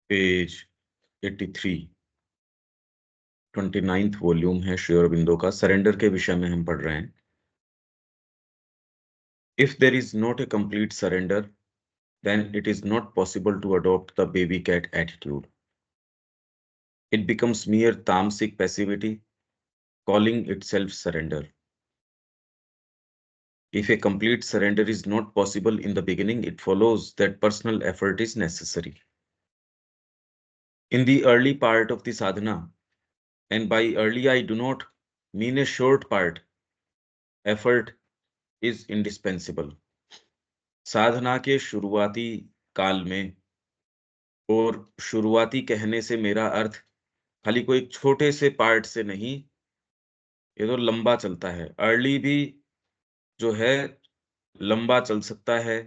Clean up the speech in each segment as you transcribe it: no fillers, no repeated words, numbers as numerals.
Page 83, 29th volume है श्री अरबिंदो का। Surrender के विषय में हम पढ़ रहे हैं। If there is not A complete surrender, then it is not possible to adopt the baby cat attitude. It becomes mere tamasic passivity, calling itself surrender. If a complete surrender is not possible in the beginning, it follows that personal effort is necessary. In the early part of the sadhana, and by early I do not mean a short part, effort is indispensable. साधना के शुरुआती काल में, और शुरुआती कहने से मेरा अर्थ खाली कोई छोटे से पार्ट से नहीं, ये तो लंबा चलता है। अर्ली भी जो है लंबा चल सकता है,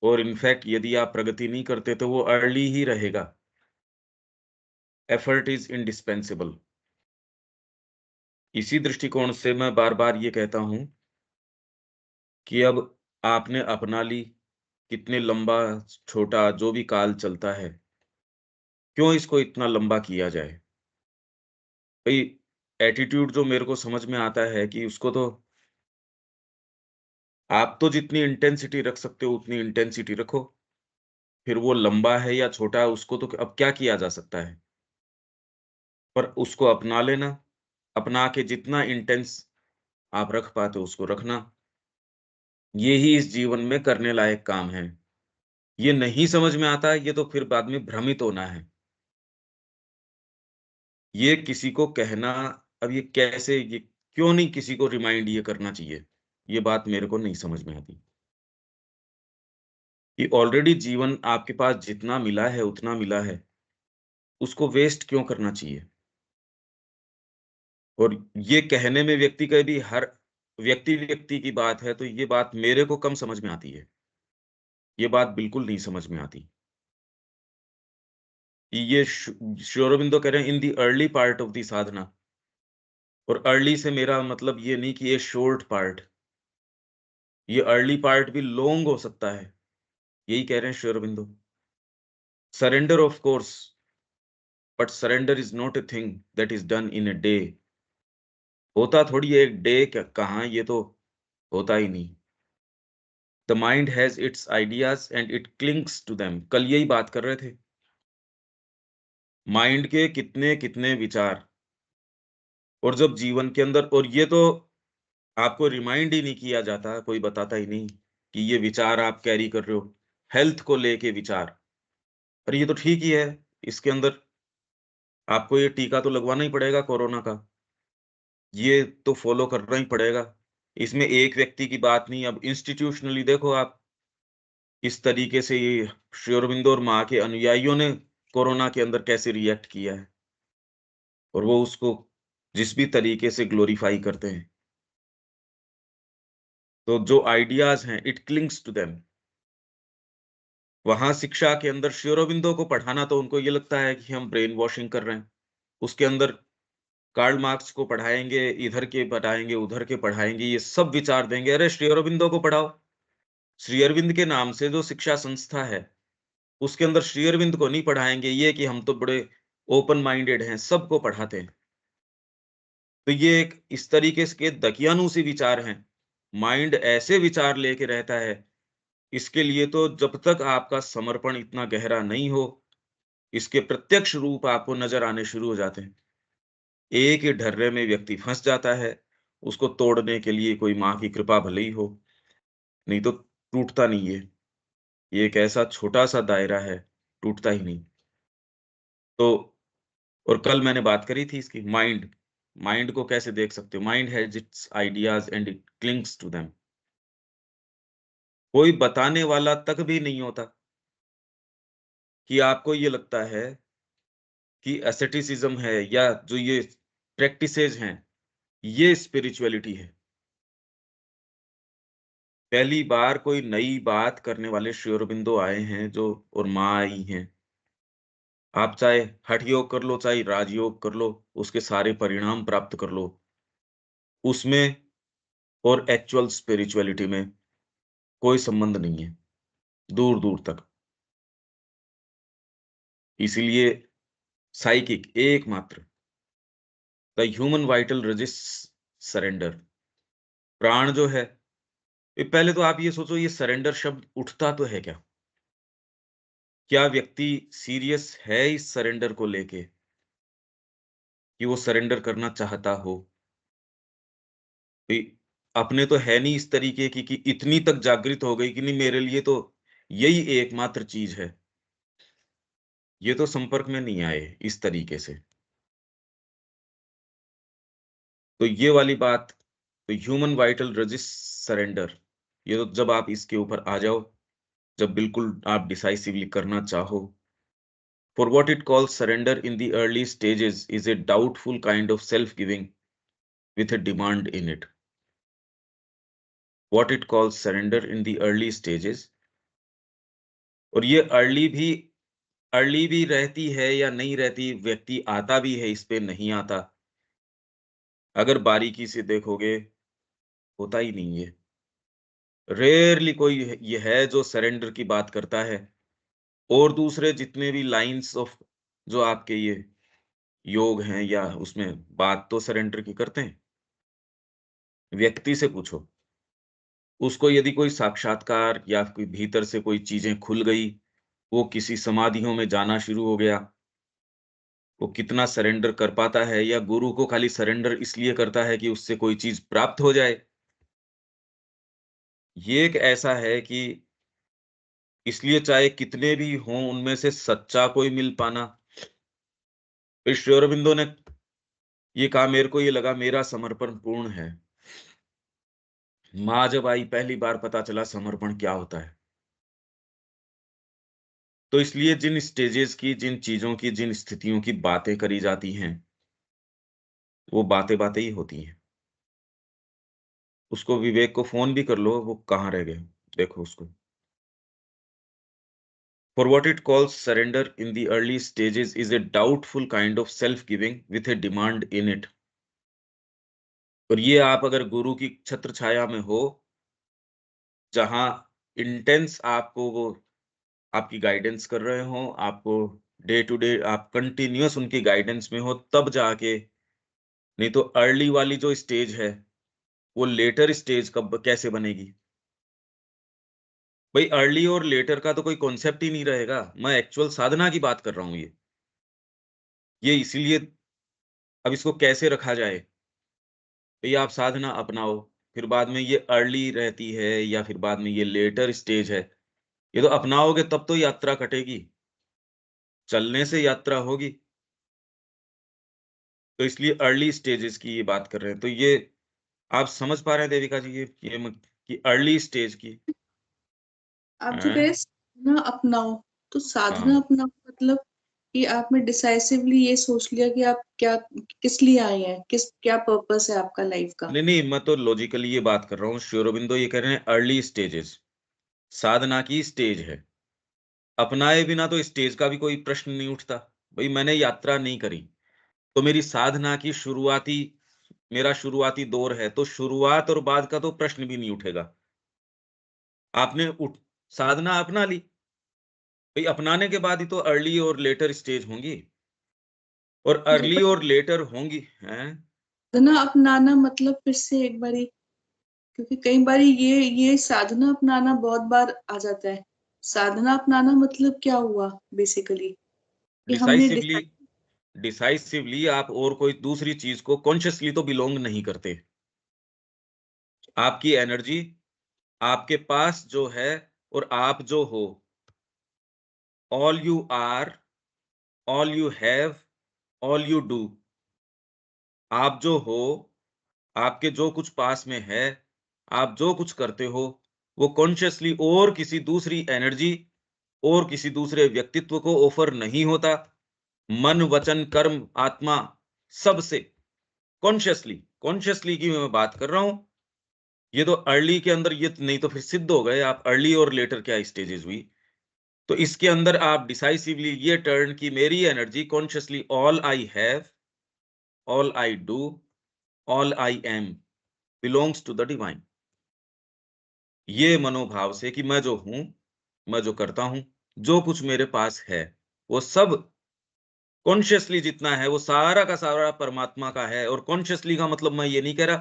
और इनफैक्ट यदि आप प्रगति नहीं करते तो वो अर्ली ही रहेगा। Effort is indispensable. इसी दृष्टिकोण से मैं बार बार ये कहता हूं कि अब आपने अपना ली, कितने लंबा छोटा जो भी काल चलता है, क्यों इसको इतना लंबा किया जाए? भाई, एटीट्यूड जो मेरे को समझ में आता है कि उसको तो आप तो जितनी इंटेंसिटी रख सकते हो उतनी इंटेंसिटी रखो। फिर वो लंबा है या छोटा है उसको तो अब क्या किया जा सकता है? पर उसको अपना लेना, अपना के जितना इंटेंस आप रख पाते हो उसको रखना, ये ही इस जीवन में करने लायक काम है। ये नहीं समझ में आता है, ये तो फिर बाद में भ्रमित होना है। ये किसी को कहना, अब ये कैसे, ये क्यों नहीं किसी को रिमाइंड ये करना चाहिए? ये बात मेरे को नहीं समझ में आती कि ऑलरेडी जीवन आपके पास जितना मिला है उतना मिला है, उसको वेस्ट क्यों करना चाहिए? और ये कहने में व्यक्ति का भी हर व्यक्ति की बात है, तो ये बात मेरे को कम समझ में आती है। ये बात बिल्कुल नहीं समझ में आती। ये श्री अरबिंदो कह रहे हैं in the early part of the sadhana, और अर्ली से मेरा मतलब ये नहीं कि ये शॉर्ट पार्ट, ये अर्ली पार्ट भी लॉन्ग हो सकता है। यही कह रहे हैं Shri Aurobindo. Surrender of course, but surrender is not a thing that is done in a day. होता थोड़ी है एक डे, कहाँ, ये तो होता ही नहीं। The mind has its ideas and it clings to them. कल यही बात कर रहे थे, माइंड के कितने कितने विचार, और जब जीवन के अंदर, और ये तो आपको रिमाइंड ही नहीं किया जाता, कोई बताता ही नहीं कि ये विचार आप कैरी कर रहे हो। हेल्थ को लेके विचार, अरे ये तो ठीक ही है, इसके अंदर आपको ये टीका तो लगवाना ही पड़ेगा कोरोना का, ये तो फॉलो करना ही पड़ेगा। इसमें एक व्यक्ति की बात नहीं, अब इंस्टीट्यूशनली देखो आप, इस तरीके से ये श्री अरबिंदो और माँ के अनुयायियों ने कोरोना के अंदर कैसे रिएक्ट किया है, और वो उसको जिस भी तरीके से ग्लोरीफाई करते हैं। तो जो आइडियाज हैं, इट क्लिंग्स टू देम। वहां शिक्षा के अंदर श्री अरबिंदो को पढ़ाना, तो उनको ये लगता है कि हम ब्रेन वॉशिंग कर रहे हैं। उसके अंदर कार्ल मार्क्स को पढ़ाएंगे, इधर के पढ़ाएंगे, उधर के पढ़ाएंगे, ये सब विचार देंगे। अरे श्री अरबिंदो को पढ़ाओ। श्री अरविंद के नाम से जो शिक्षा संस्था है, उसके अंदर श्री अरविंद को नहीं पढ़ाएंगे, ये कि हम तो बड़े ओपन माइंडेड हैं, सबको पढ़ाते हैं। तो ये एक इस तरीके के दकियानूसी विचार हैं। माइंड ऐसे विचार लेके रहता है, इसके लिए तो जब तक आपका समर्पण इतना गहरा नहीं हो, इसके प्रत्यक्ष रूप आपको नजर आने शुरू हो जाते हैं। एक ही ढर्रे में व्यक्ति फंस जाता है, उसको तोड़ने के लिए कोई माँ की कृपा भले ही हो, नहीं तो टूटता नहीं है। ये एक ऐसा छोटा सा दायरा है, टूटता ही नहीं। तो और कल मैंने बात करी थी इसकी, माइंड, माइंड को कैसे देख सकते हो? Mind has its ideas and it clings to them. कोई बताने वाला तक भी नहीं होता कि आपको ये लगता है कि एसेटिसिज्म है, या जो ये प्रैक्टिसेज हैं, ये स्पिरिचुअलिटी है। पहली बार कोई नई बात करने वाले श्री अरबिंदो आए हैं जो, और माँ आई हैं। आप चाहे हठ योग कर लो, चाहे राजयोग कर लो, उसके सारे परिणाम प्राप्त कर लो, उसमें और एक्चुअल स्पिरिचुअलिटी में कोई संबंध नहीं है, दूर दूर तक। इसीलिए साइकिक एकमात्र the human vital resist surrender, प्राण जो है, पहले तो आप ये सोचो, ये सरेंडर शब्द उठता तो है क्या? क्या व्यक्ति सीरियस है इस सरेंडर को लेके कि वो सरेंडर करना चाहता हो? कोई अपने तो है नहीं इस तरीके की कि इतनी तक जागृत हो गई कि नहीं, मेरे लिए तो यही एकमात्र चीज है। ये तो संपर्क में नहीं आए इस तरीके से। तो ये वाली बात, तो ह्यूमन वाइटल रजिस्ट सरेंडर, ये तो जब आप इसके ऊपर आ जाओ, जब बिल्कुल आप डिसाइसिवली करना चाहो। For what it calls surrender in the early stages is a doubtful kind of self-giving with a demand in it. What it calls surrender in the early stages, और ये अर्ली भी रहती है या नहीं रहती, व्यक्ति आता भी है इस पे, नहीं आता। अगर बारीकी से देखोगे, होता ही नहीं है। रेयरली कोई ये है जो सरेंडर की बात करता है। और दूसरे जितने भी लाइंस ऑफ जो आपके ये योग हैं या उसमें बात तो सरेंडर की करते हैं। व्यक्ति से पूछो, उसको यदि कोई साक्षात्कार या कोई भीतर से कोई चीजें खुल गई, वो किसी समाधियों में जाना शुरू हो गया, वो कितना सरेंडर कर पाता है, या गुरु को खाली सरेंडर इसलिए करता है कि उससे कोई चीज प्राप्त हो जाए। ये एक ऐसा है कि इसलिए चाहे कितने भी हों, उनमें से सच्चा कोई मिल पाना। फिर श्री अरबिंदो ने ये कहा, मेरे को ये लगा मेरा समर्पण पूर्ण है। माँ जब आई पहली बार पता चला समर्पण क्या होता है। तो इसलिए जिन स्टेजेस की, जिन चीजों की, जिन स्थितियों की बातें करी जाती हैं, वो बातें बातें ही होती हैं। उसको विवेक को फोन भी कर लो, वो कहाँ रह गए, देखो उसको। For what it calls surrender in the early stages is a doubtful kind of self-giving with a demand in it. और ये आप अगर गुरु की छत्र छाया में हो, जहां इंटेंस आपको वो आपकी गाइडेंस कर रहे हो, आपको डे टू डे आप कंटिन्यूअस उनकी गाइडेंस में हो, तब जाके, नहीं तो अर्ली वाली जो स्टेज है, वो लेटर स्टेज कब कैसे बनेगी? भाई अर्ली और लेटर का तो कोई कॉन्सेप्ट ही नहीं रहेगा। मैं एक्चुअल साधना की बात कर रहा हूं। ये इसीलिए अब इसको कैसे रखा जाए? भई आप साधना अपनाओ, फिर बाद में ये अर्ली रहती है या फिर बाद में ये लेटर स्टेज है। ये तो अपनाओगे तब तो यात्रा कटेगी, चलने से यात्रा होगी। तो इसलिए अर्ली स्टेजेस की ये बात कर रहे हैं। तो ये आप समझ पा रहे हैं देविका जी, ये कि अर्ली स्टेज की आप जो कह हैं? रहे हैं साधना अपनाओ, तो साधना हाँ। अपनाओ मतलब कि आपने डिसाइसिवली ये सोच लिया कि आप क्या, किस लिए आए हैं, किस क्या पर्पस है आपका लाइफ का। नहीं, नहीं, मैं तो लॉजिकली ये बात कर रहा हूँ। श्री अरबिंदो ये कह रहे हैं अर्ली स्टेजेस, साधना की स्टेज है। अपनाए बिना तो स्टेज का भी कोई प्रश्न नहीं उठता। भई मैंने यात्रा नहीं करी, तो मेरी साधना की मेरा शुरुआती दौर है, तो शुरुआत और बाद का तो प्रश्न भी नहीं उठेगा। आपने उठ साधना अपना ली, भई अपनाने के बाद ही तो अर्ली और लेटर स्टेज होंगी, और नहीं, अर्ली पर और लेटर होंगी, हैं? साधना अपनाना मतलब फिर से एक बारी, क्योंकि कई बारी ये साधना अपनाना बहुत बार आ जाता है। साधना अपनाना मतलब क्या हुआ बेसिकली, कि हमने डिसाइसिवली डिसाइसिवली आप और कोई दूसरी चीज को कॉन्शियसली तो बिलोंग नहीं करते। आपकी एनर्जी, आपके पास जो है, और आप जो हो, all you are, all you have, all you do, आप जो हो, आपके जो कुछ पास में है, आप जो कुछ करते हो, वो कॉन्शियसली और किसी दूसरी एनर्जी और किसी दूसरे व्यक्तित्व को ऑफर नहीं होता। मन, वचन, कर्म, आत्मा, सबसे कॉन्शियसली कॉन्शियसली की मैं बात कर रहा हूं। ये तो अर्ली के अंदर, ये नहीं तो फिर सिद्ध हो गए आप। अर्ली और लेटर क्या स्टेजेस हुई? तो इसके अंदर आप डिसाइसिवली ये टर्न की मेरी energy consciously, all I have, all I do, all I am belongs to the divine. ये मनोभाव से कि मैं जो हूं, मैं जो करता हूं, जो कुछ मेरे पास है, वो सब कॉन्शियसली जितना है वो सारा का सारा परमात्मा का है। और कॉन्शियसली का मतलब मैं ये नहीं कह रहा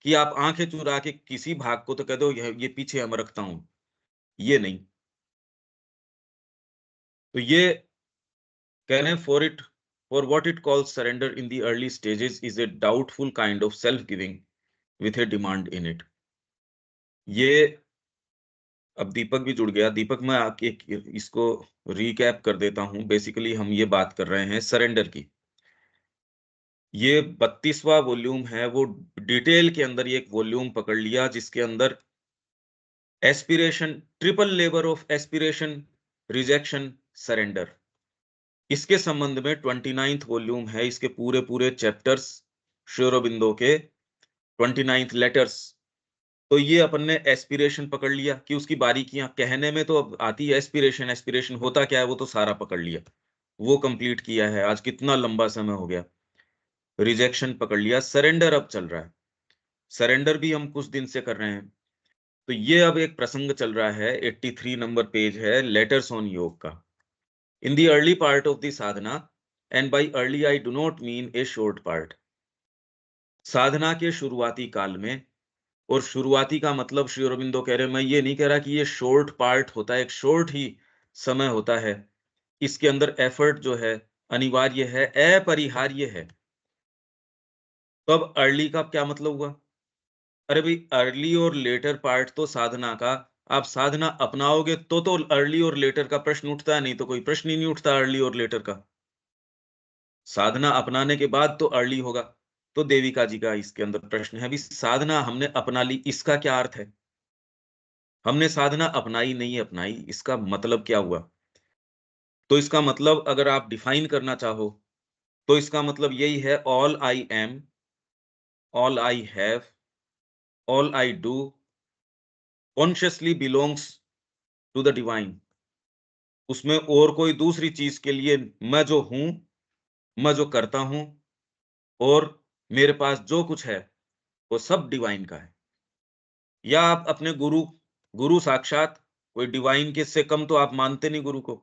कि आप आंखें चुरा के किसी भाग को तो कह दो ये पीछे मैं रखता हूं, ये नहीं। तो ये कह रहे हैं for what it calls surrender in the early stages is a doubtful kind of self giving with A demand in it. ये अब दीपक भी जुड़ गया। दीपक, मैं आके इसको रीकैप कर देता हूं। बेसिकली हम ये बात कर रहे हैं सरेंडर की। ये 32वां वॉल्यूम है, वो डिटेल के अंदर ये एक वॉल्यूम पकड़ लिया जिसके अंदर aspiration, triple labour of aspiration, rejection, surrender, इसके संबंध में 29th वॉल्यूम है। इसके पूरे पूरे चैप्टर्स श्री अरबिंदो के 29th लेटर्स। तो ये अपन ने एस्पिरेशन पकड़ लिया कि उसकी बारीकियां कहने में तो अब आती है। एस्पिरेशन, एस्पिरेशन होता क्या है वो तो सारा पकड़ लिया, वो कंप्लीट किया है। आज कितना लंबा समय हो गया। रिजेक्शन पकड़ लिया, सरेंडर अब चल रहा है। सरेंडर भी हम कुछ दिन से कर रहे हैं। तो ये अब एक प्रसंग चल रहा है, 83 नंबर पेज है, लेटर्स ऑन योग का। In the early part of the sadhana, and by early I do not mean a short part, साधना के शुरुआती काल में। और शुरुआती का मतलब श्री अरबिंदो कह रहे हैं, मैं ये नहीं कह रहा कि ये शॉर्ट पार्ट होता है, एक शॉर्ट ही समय होता है। इसके अंदर एफर्ट जो है अनिवार्य है, अपरिहार्य है। तो अब अर्ली का क्या मतलब हुआ? अरे भाई, अर्ली और लेटर पार्ट तो साधना का, आप साधना अपनाओगे तो अर्ली और लेटर का प्रश्न उठता है, नहीं तो कोई प्रश्न ही नहीं उठता अर्ली और लेटर का। साधना अपनाने के बाद तो अर्ली होगा। तो देविका जी का इसके अंदर प्रश्न है, भी साधना हमने अपना ली, इसका क्या अर्थ है? हमने साधना अपनाई नहीं अपनाई, इसका मतलब क्या हुआ? तो इसका मतलब अगर आप डिफाइन करना चाहो तो इसका मतलब यही है, all I am, all I have, all I do consciously belongs to the divine. उसमें और कोई दूसरी चीज के लिए मैं जो हूं, मैं जो करता हूं, और मेरे पास जो कुछ है वो सब डिवाइन का है। या आप अपने गुरु, गुरु साक्षात, कोई डिवाइन के से कम तो आप मानते नहीं गुरु को।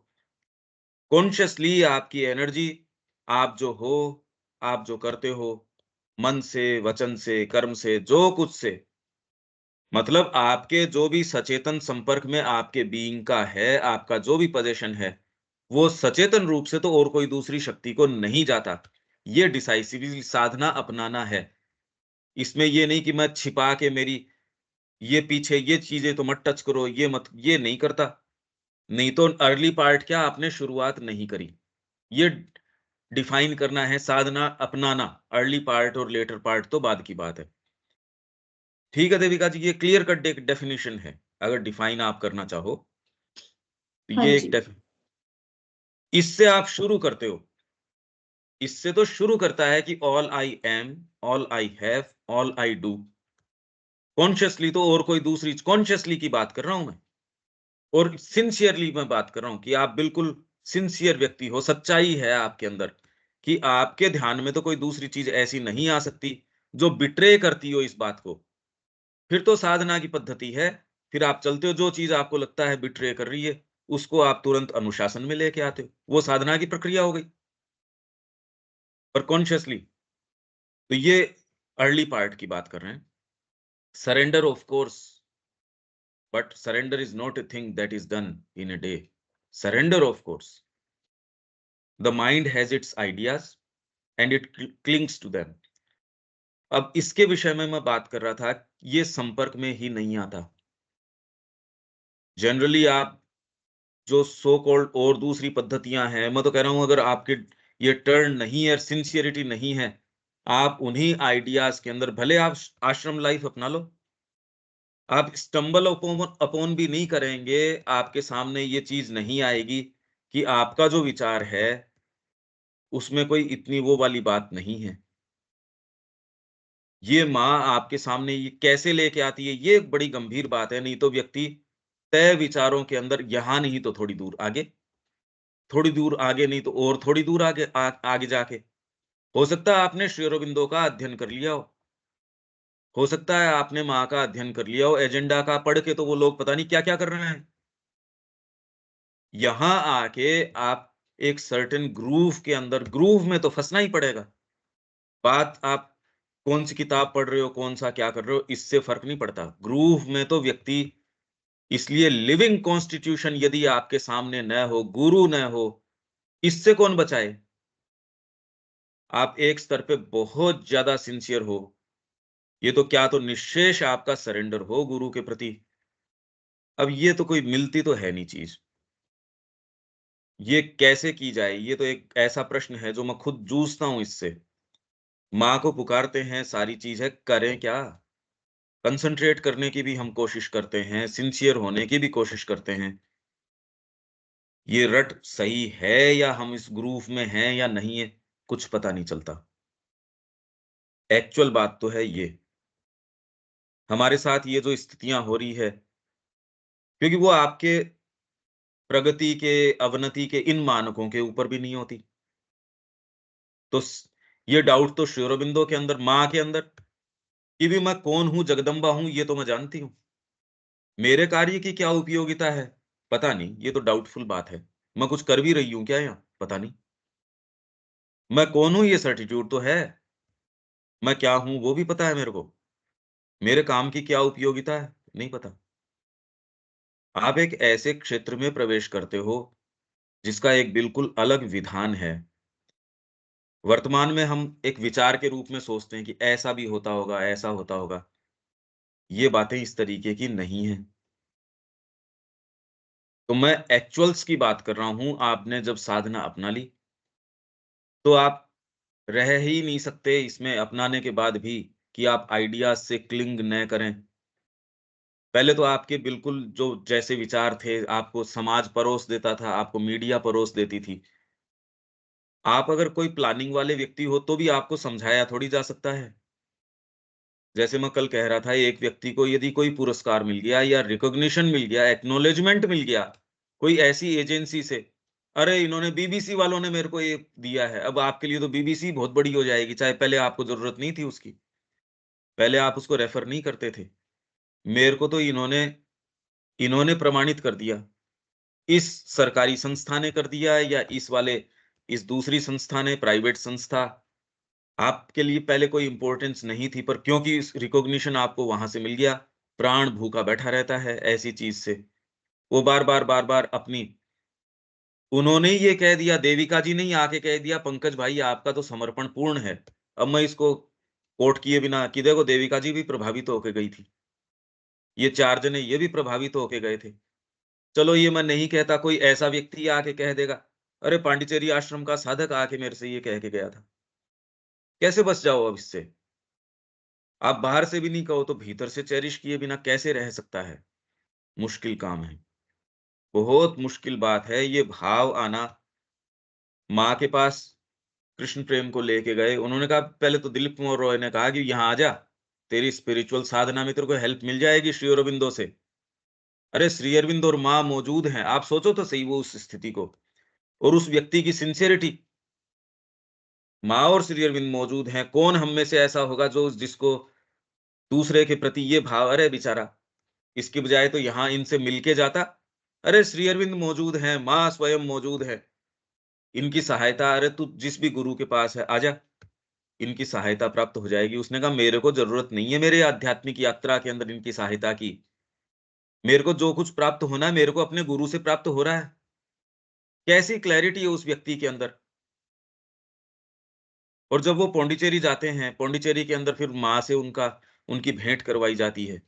कॉन्शियसली आपकी एनर्जी, आप जो हो, आप जो करते हो, मन से, वचन से, कर्म से, जो कुछ से, मतलब आपके जो भी सचेतन संपर्क में आपके बीइंग का है, आपका जो भी पोजीशन है, वो सचेतन रूप से तो और कोई दूसरी शक्ति को नहीं जाता। ये डिसाइसिवली साधना अपनाना है। इसमें ये नहीं कि मैं छिपा के मेरी ये पीछे ये चीजें तो मत टच करो, ये मत, ये नहीं करता। नहीं तो अर्ली पार्ट क्या आपने शुरुआत नहीं करी। ये डिफाइन करना है, साधना अपनाना। अर्ली पार्ट और लेटर पार्ट तो बाद की बात है। ठीक है देविका जी, ये क्लियर कट डेफिनेशन है। अगर डिफाइन आप करना चाहो तो हाँ ये एक जी। इससे आप शुरू करते हो। इससे तो शुरू करता है कि all I am, all I have, all I do. Consciously तो और कोई दूसरी, कॉन्शियसली की बात कर रहा हूं मैं, और सिंसियरली मैं बात कर रहा हूं कि आप बिल्कुल सिंसियर व्यक्ति हो, सच्चाई है आपके अंदर कि आपके ध्यान में तो कोई दूसरी चीज ऐसी नहीं आ सकती जो बिट्रे करती हो इस बात को। फिर तो साधना की पद्धति है। फिर आप चलते हो, जो चीज आपको लगता है बिट्रे कर रही है उसको आप तुरंत अनुशासन में लेके आते हो, वो साधना की प्रक्रिया हो गई। पर कॉन्शियसली, तो ये अर्ली पार्ट की बात कर रहे हैं। Surrender of course, but surrender is not a thing that is done in a day. Surrender of course, the mind has its ideas and it clings to them. अब इसके विषय में मैं बात कर रहा था, ये संपर्क में ही नहीं आता। जनरली आप जो सो कॉल्ड और दूसरी पद्धतियां हैं, मैं तो कह रहा हूं अगर आपके ये टर्न नहीं है, सिंसियरिटी नहीं है, आप उन्हीं आइडियाज के अंदर भले आप आश्रम लाइफ अपना लो, आप स्टम्बल अपॉन अपॉन भी नहीं करेंगे, आपके सामने ये चीज नहीं आएगी कि आपका जो विचार है उसमें कोई इतनी वो वाली बात नहीं है। ये माँ आपके सामने ये कैसे लेके आती है, ये एक बड़ी गंभीर बात है। नहीं तो व्यक्ति तय विचारों के अंदर, यहां नहीं तो थोड़ी दूर आगे, थोड़ी दूर आगे नहीं तो और थोड़ी दूर आगे आगे जाके, हो सकता है आपने श्री अरबिंदो का अध्ययन कर लिया हो सकता है आपने माँ का अध्ययन कर लिया हो, एजेंडा का पढ़ के तो वो लोग पता नहीं क्या क्या कर रहे हैं। यहां आके आप एक सर्टेन ग्रूव के अंदर, ग्रूव में तो फँसना ही पड़ेगा। बात आप कौन-सी किताब पढ़ रहे हो, कौन-सा क्या कर रहे हो, इससे फ़र्क नहीं पड़ता। ग्रूव में तो व्यक्ति, इसलिए लिविंग कॉन्स्टिट्यूशन यदि आपके सामने न हो, गुरु न हो, इससे कौन बचाए? आप एक स्तर पे बहुत ज़्यादा सिंसियर हो, ये तो क्या तो निश्शेष आपका सरेंडर हो गुरु के प्रति। अब ये तो कोई मिलती तो है नहीं चीज़। ये कैसे की जाए? ये तो एक ऐसा प्रश्न है जो मैं खुद जूझता हूँ इससे। माँ को पुकारते हैं, सारी चीज़ है, करें क्या? कंसंट्रेट करने की भी हम कोशिश करते हैं, सिंसियर होने की भी कोशिश करते हैं। ये रट सही है या हम इस ग्रूव में हैं या नहीं है, कुछ पता नहीं चलता। एक्चुअल बात तो है ये। हमारे साथ ये जो स्थितियाँ हो रही है, क्योंकि वो आपके प्रगति के, अवनति के इन मानकों के ऊपर भी नहीं होती। तो ये डाउट तो श्री अरबिंदो के अंदर, माँ के अंदर, कि भी मैं कौन हूँ, जगदम्बा हूँ, ये तो मैं जानती हूँ। मेरे कार्य की क्या उपयोगिता है? पता नहीं, ये तो डाउटफुल बात है। मैं कुछ कर भी रही हूँ क्या यहाँ? पता नहीं। मैं कौन हूँ ये सर्टिट्यूड तो है। मैं क्या हूँ वो भी पता है मेरे को। मेरे काम की क्या उपयोगिता है? नहीं पता। आप एक ऐसे क्षेत्र में प्रवेश करते हो, जिसका एक बिल्कुल अलग विधान है। वर्तमान में हम एक विचार के रूप में सोचते हैं कि ऐसा भी होता होगा, ऐसा होता होगा। ये बातें इस तरीके की नहीं हैं। तो मैं एक्चुअल्स की बात कर रहा हूँ, आपने जब साधना अपना ली, तो आप रह ही नहीं सकते इसमें अपनाने के बाद भी कि आप आइडियाज़ से क्लिंग न करें। पहले तो आपके बिल्कुल जो जैसे विचार थे, आपको समाज परोस देता था, आपको मीडिया परोस देती थी। आप अगर कोई प्लानिंग वाले व्यक्ति हो, तो भी आपको समझाया थोड़ी जा सकता है। जैसे मैं कल कह रहा था, एक व्यक्ति को यदि कोई पुरस्कार मिल गया या रिकॉग्निशन मिल गया, एक्नॉलेजमेंट मिल गया, कोई ऐसी एजेंसी से, अरे इन्होंने बीबीसी वालों ने मेरे को ये दिया है, अब आपके लिए तो बीबीसी बहुत बड़ी हो जाएगी, चाहे पहले आपको ज़रूरत नहीं थी उसकी। पहले आप उसको रेफ़र नहीं करते थे। मेरे को तो इन्होंने इन्होंने प्रमाणित कर दिया। इस सरकारी संस्था ने कर दिया या इस दूसरी संस्था ने, प्राइवेट संस्था, आपके लिए पहले कोई इम्पोर्टेंस नहीं थी, पर क्योंकि इस रिकॉग्निशन आपको वहाँ से मिल गया, प्राण भूखा बैठा रहता है ऐसी चीज़ से। वो बार-बार, बार-बार अपनी, उन्होंने ही ये कह दिया, देविका जी ने ही आके कह दिया, "पंकज भाई आपका तो समर्पण पूर्ण है।" अब मैं इसको कोट किए बिना, कि देखो देविका जी भी प्रभावित होके गई थी। ये 4 जने ये भी प्रभावित होके गए थे। चलो ये मैं नहीं कहता, कोई ऐसा व्यक्ति आके कह देगा, "अरे पांडिचेरी आश्रम का साधक आके मेरे से ये कह के गया था।" कैसे बच जाओ अब इससे? आप बाहर से भी नहीं कहो तो भीतर से चेरिश किए बिना कैसे रह सकता है? मुश्किल काम है। बहुत मुश्किल बात है ये भाव आना। माँ के पास कृष्ण प्रेम को लेके गए, उन्होंने कहा, पहले तो दिलीप कुमार रॉय ने कहा कि यहाँ आ जा, तेरी स्पिरिचुअल साधना में तेरे को हेल्प मिल जाएगी श्री अरबिंदो से। अरे श्री अरविंद और माँ मौजूद हैं, आप सोचो तो सही वो उस स्थिति को, और उस व्यक्ति की सिंसियरिटी। माँ और श्री अरविंद मौजूद हैं, कौन हम में से ऐसा होगा जो जिसको दूसरे के प्रति ये भाव, अरे बेचारा, इसकी बजाय तो यहाँ इनसे मिलके जाता। अरे श्री अरविंद मौजूद हैं, माँ स्वयं मौजूद है, इनकी सहायता, अरे तू जिस भी गुरु के पास है आजा, इनकी सहायता प्राप्त हो जाएगी। उसने कहा मेरे को ज़रूरत नहीं है मेरे आध्यात्मिक यात्रा के अंदर इनकी सहायता की। मेरे को जो कुछ प्राप्त होना है, मेरे को अपने गुरु से प्राप्त हो रहा है। कैसी क्लैरिटी है उस व्यक्ति के अंदर। और जब वो पौंडीचेरी जाते हैं, पौंडीचेरी के अंदर फिर माँ से उनकी भेंट करवाई जाती है।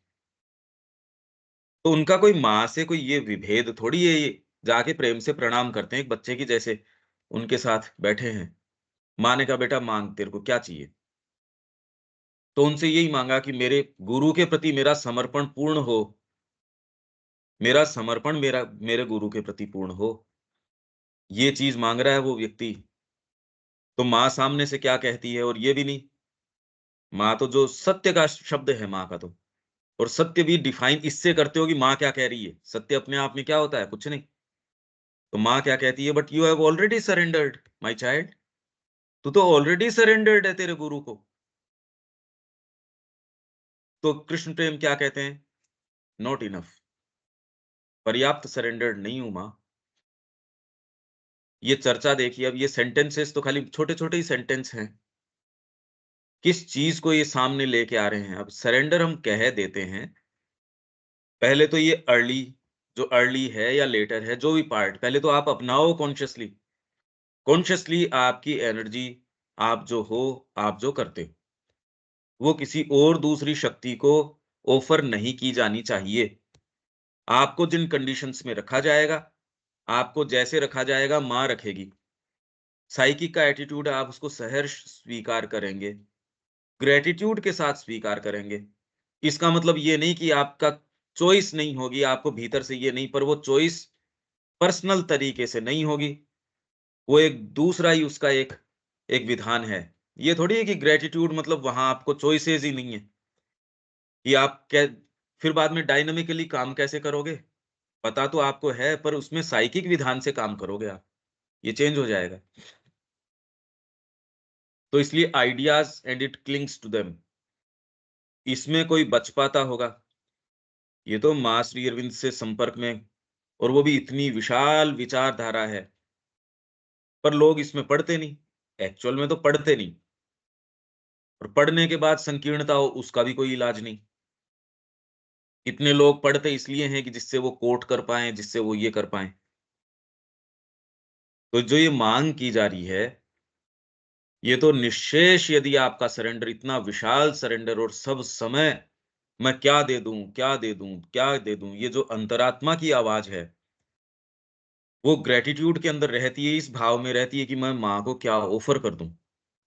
तो उनका कोई माँ से कोई ये विभेद थोड़ी है ये, जाके प्रेम से प्रणाम करते हैं एक बच्चे की जैसे, उनके साथ बैठे हैं। माँ ने कहा बेटा माँग, तेरे को क्या चाहिए? तो उनसे यही माँगा कि मेरे गुरु के प्रति मेरा समर्पण पूर्ण हो, मेरा समर्पण मेरे गुरु के प्रति पूर्ण हो। ये चीज़ माँग रहा है वो व्यक्ति। तो माँ सामने से क्या कहती है, और ये भी नहीं, माँ तो जो सत्य का शब्द है माँ का तो, और सत्य भी डिफाइन इससे करते हो कि माँ क्या कह रही है। सत्य अपने आप में क्या होता है? कुछ नहीं। तो माँ क्या कहती है, but you have already surrendered my child, तू तो ऑलरेडी सरेंडर्ड है तेरे गुरु को। तो कृष्ण प्रेम क्या कहते हैं? नॉट इनफ, पर्याप्त सरेंडर्ड नहीं हूँ माँ। ये चर्चा देखिए, अब ये सेंटेंसेस तो खाली छोटे-छोटे ही सेंटेंस हैं। किस चीज़ को ये सामने लेके आ रहे हैं? अब सरेंडर हम कह देते हैं, पहले तो ये जो अर्ली है या लेटर है, जो भी पार्ट, पहले तो आप अपनाओ कॉन्शियसली। कॉन्शियसली आपकी एनर्जी, आप जो हो, आप जो करते हो, वो किसी और दूसरी शक्ति को ऑफ़र नहीं की जानी चाहिए। आपको जिन कंडीशंस में रखा जाएगा, आपको जैसे रखा जाएगा, माँ रखेगी। साइकिक का एटीट्यूड आप उसको सहर्ष स्वीकार करेंगे, ग्रैटिट्यूड के साथ स्वीकार करेंगे। इसका मतलब ये नहीं कि आपका चॉइस नहीं होगी, आपको भीतर से ये नहीं, पर वो चॉइस पर्सनल तरीके से नहीं होगी। वो एक दूसरा ही उसका एक एक विधान है। ये थोड़ी है कि ग्रैटिट्यूड मतलब वहाँ आपको चॉइसेस ही नहीं है, कि आप कै फिर बाद में डायनामिकली काम कैसे करोगे? पता तो आपको है, पर उसमें साइकिक विधान से काम करोगे आप, ये चेंज हो जाएगा। तो इसलिए ideas and it clings to them, इसमें कोई बच पाता होगा? ये तो माँ श्री अरविंद से संपर्क में, और वो भी इतनी विशाल विचारधारा है, पर लोग इसमें पढ़ते नहीं, एक्चुअल में तो पढ़ते नहीं, और पढ़ने के बाद संकीर्णता हो उसका भी कोई इलाज नहीं। इतने लोग पढ़ते इसलिए हैं कि जिससे वो कोट कर पाएँ, जिससे वो ये कर पाएँ। तो जो ये माँग की जा रही है, ये तो निश्शेष, यदि आपका सरेंडर इतना विशाल सरेंडर, और सब समय मैं क्या दे दूँ, क्या दे दूँ, क्या दे दूँ? ये जो अंतरात्मा की आवाज़ है, वो ग्रैटिट्यूड के अंदर रहती है, इस भाव में रहती है कि मैं माँ को क्या ऑफ़र कर दूँ।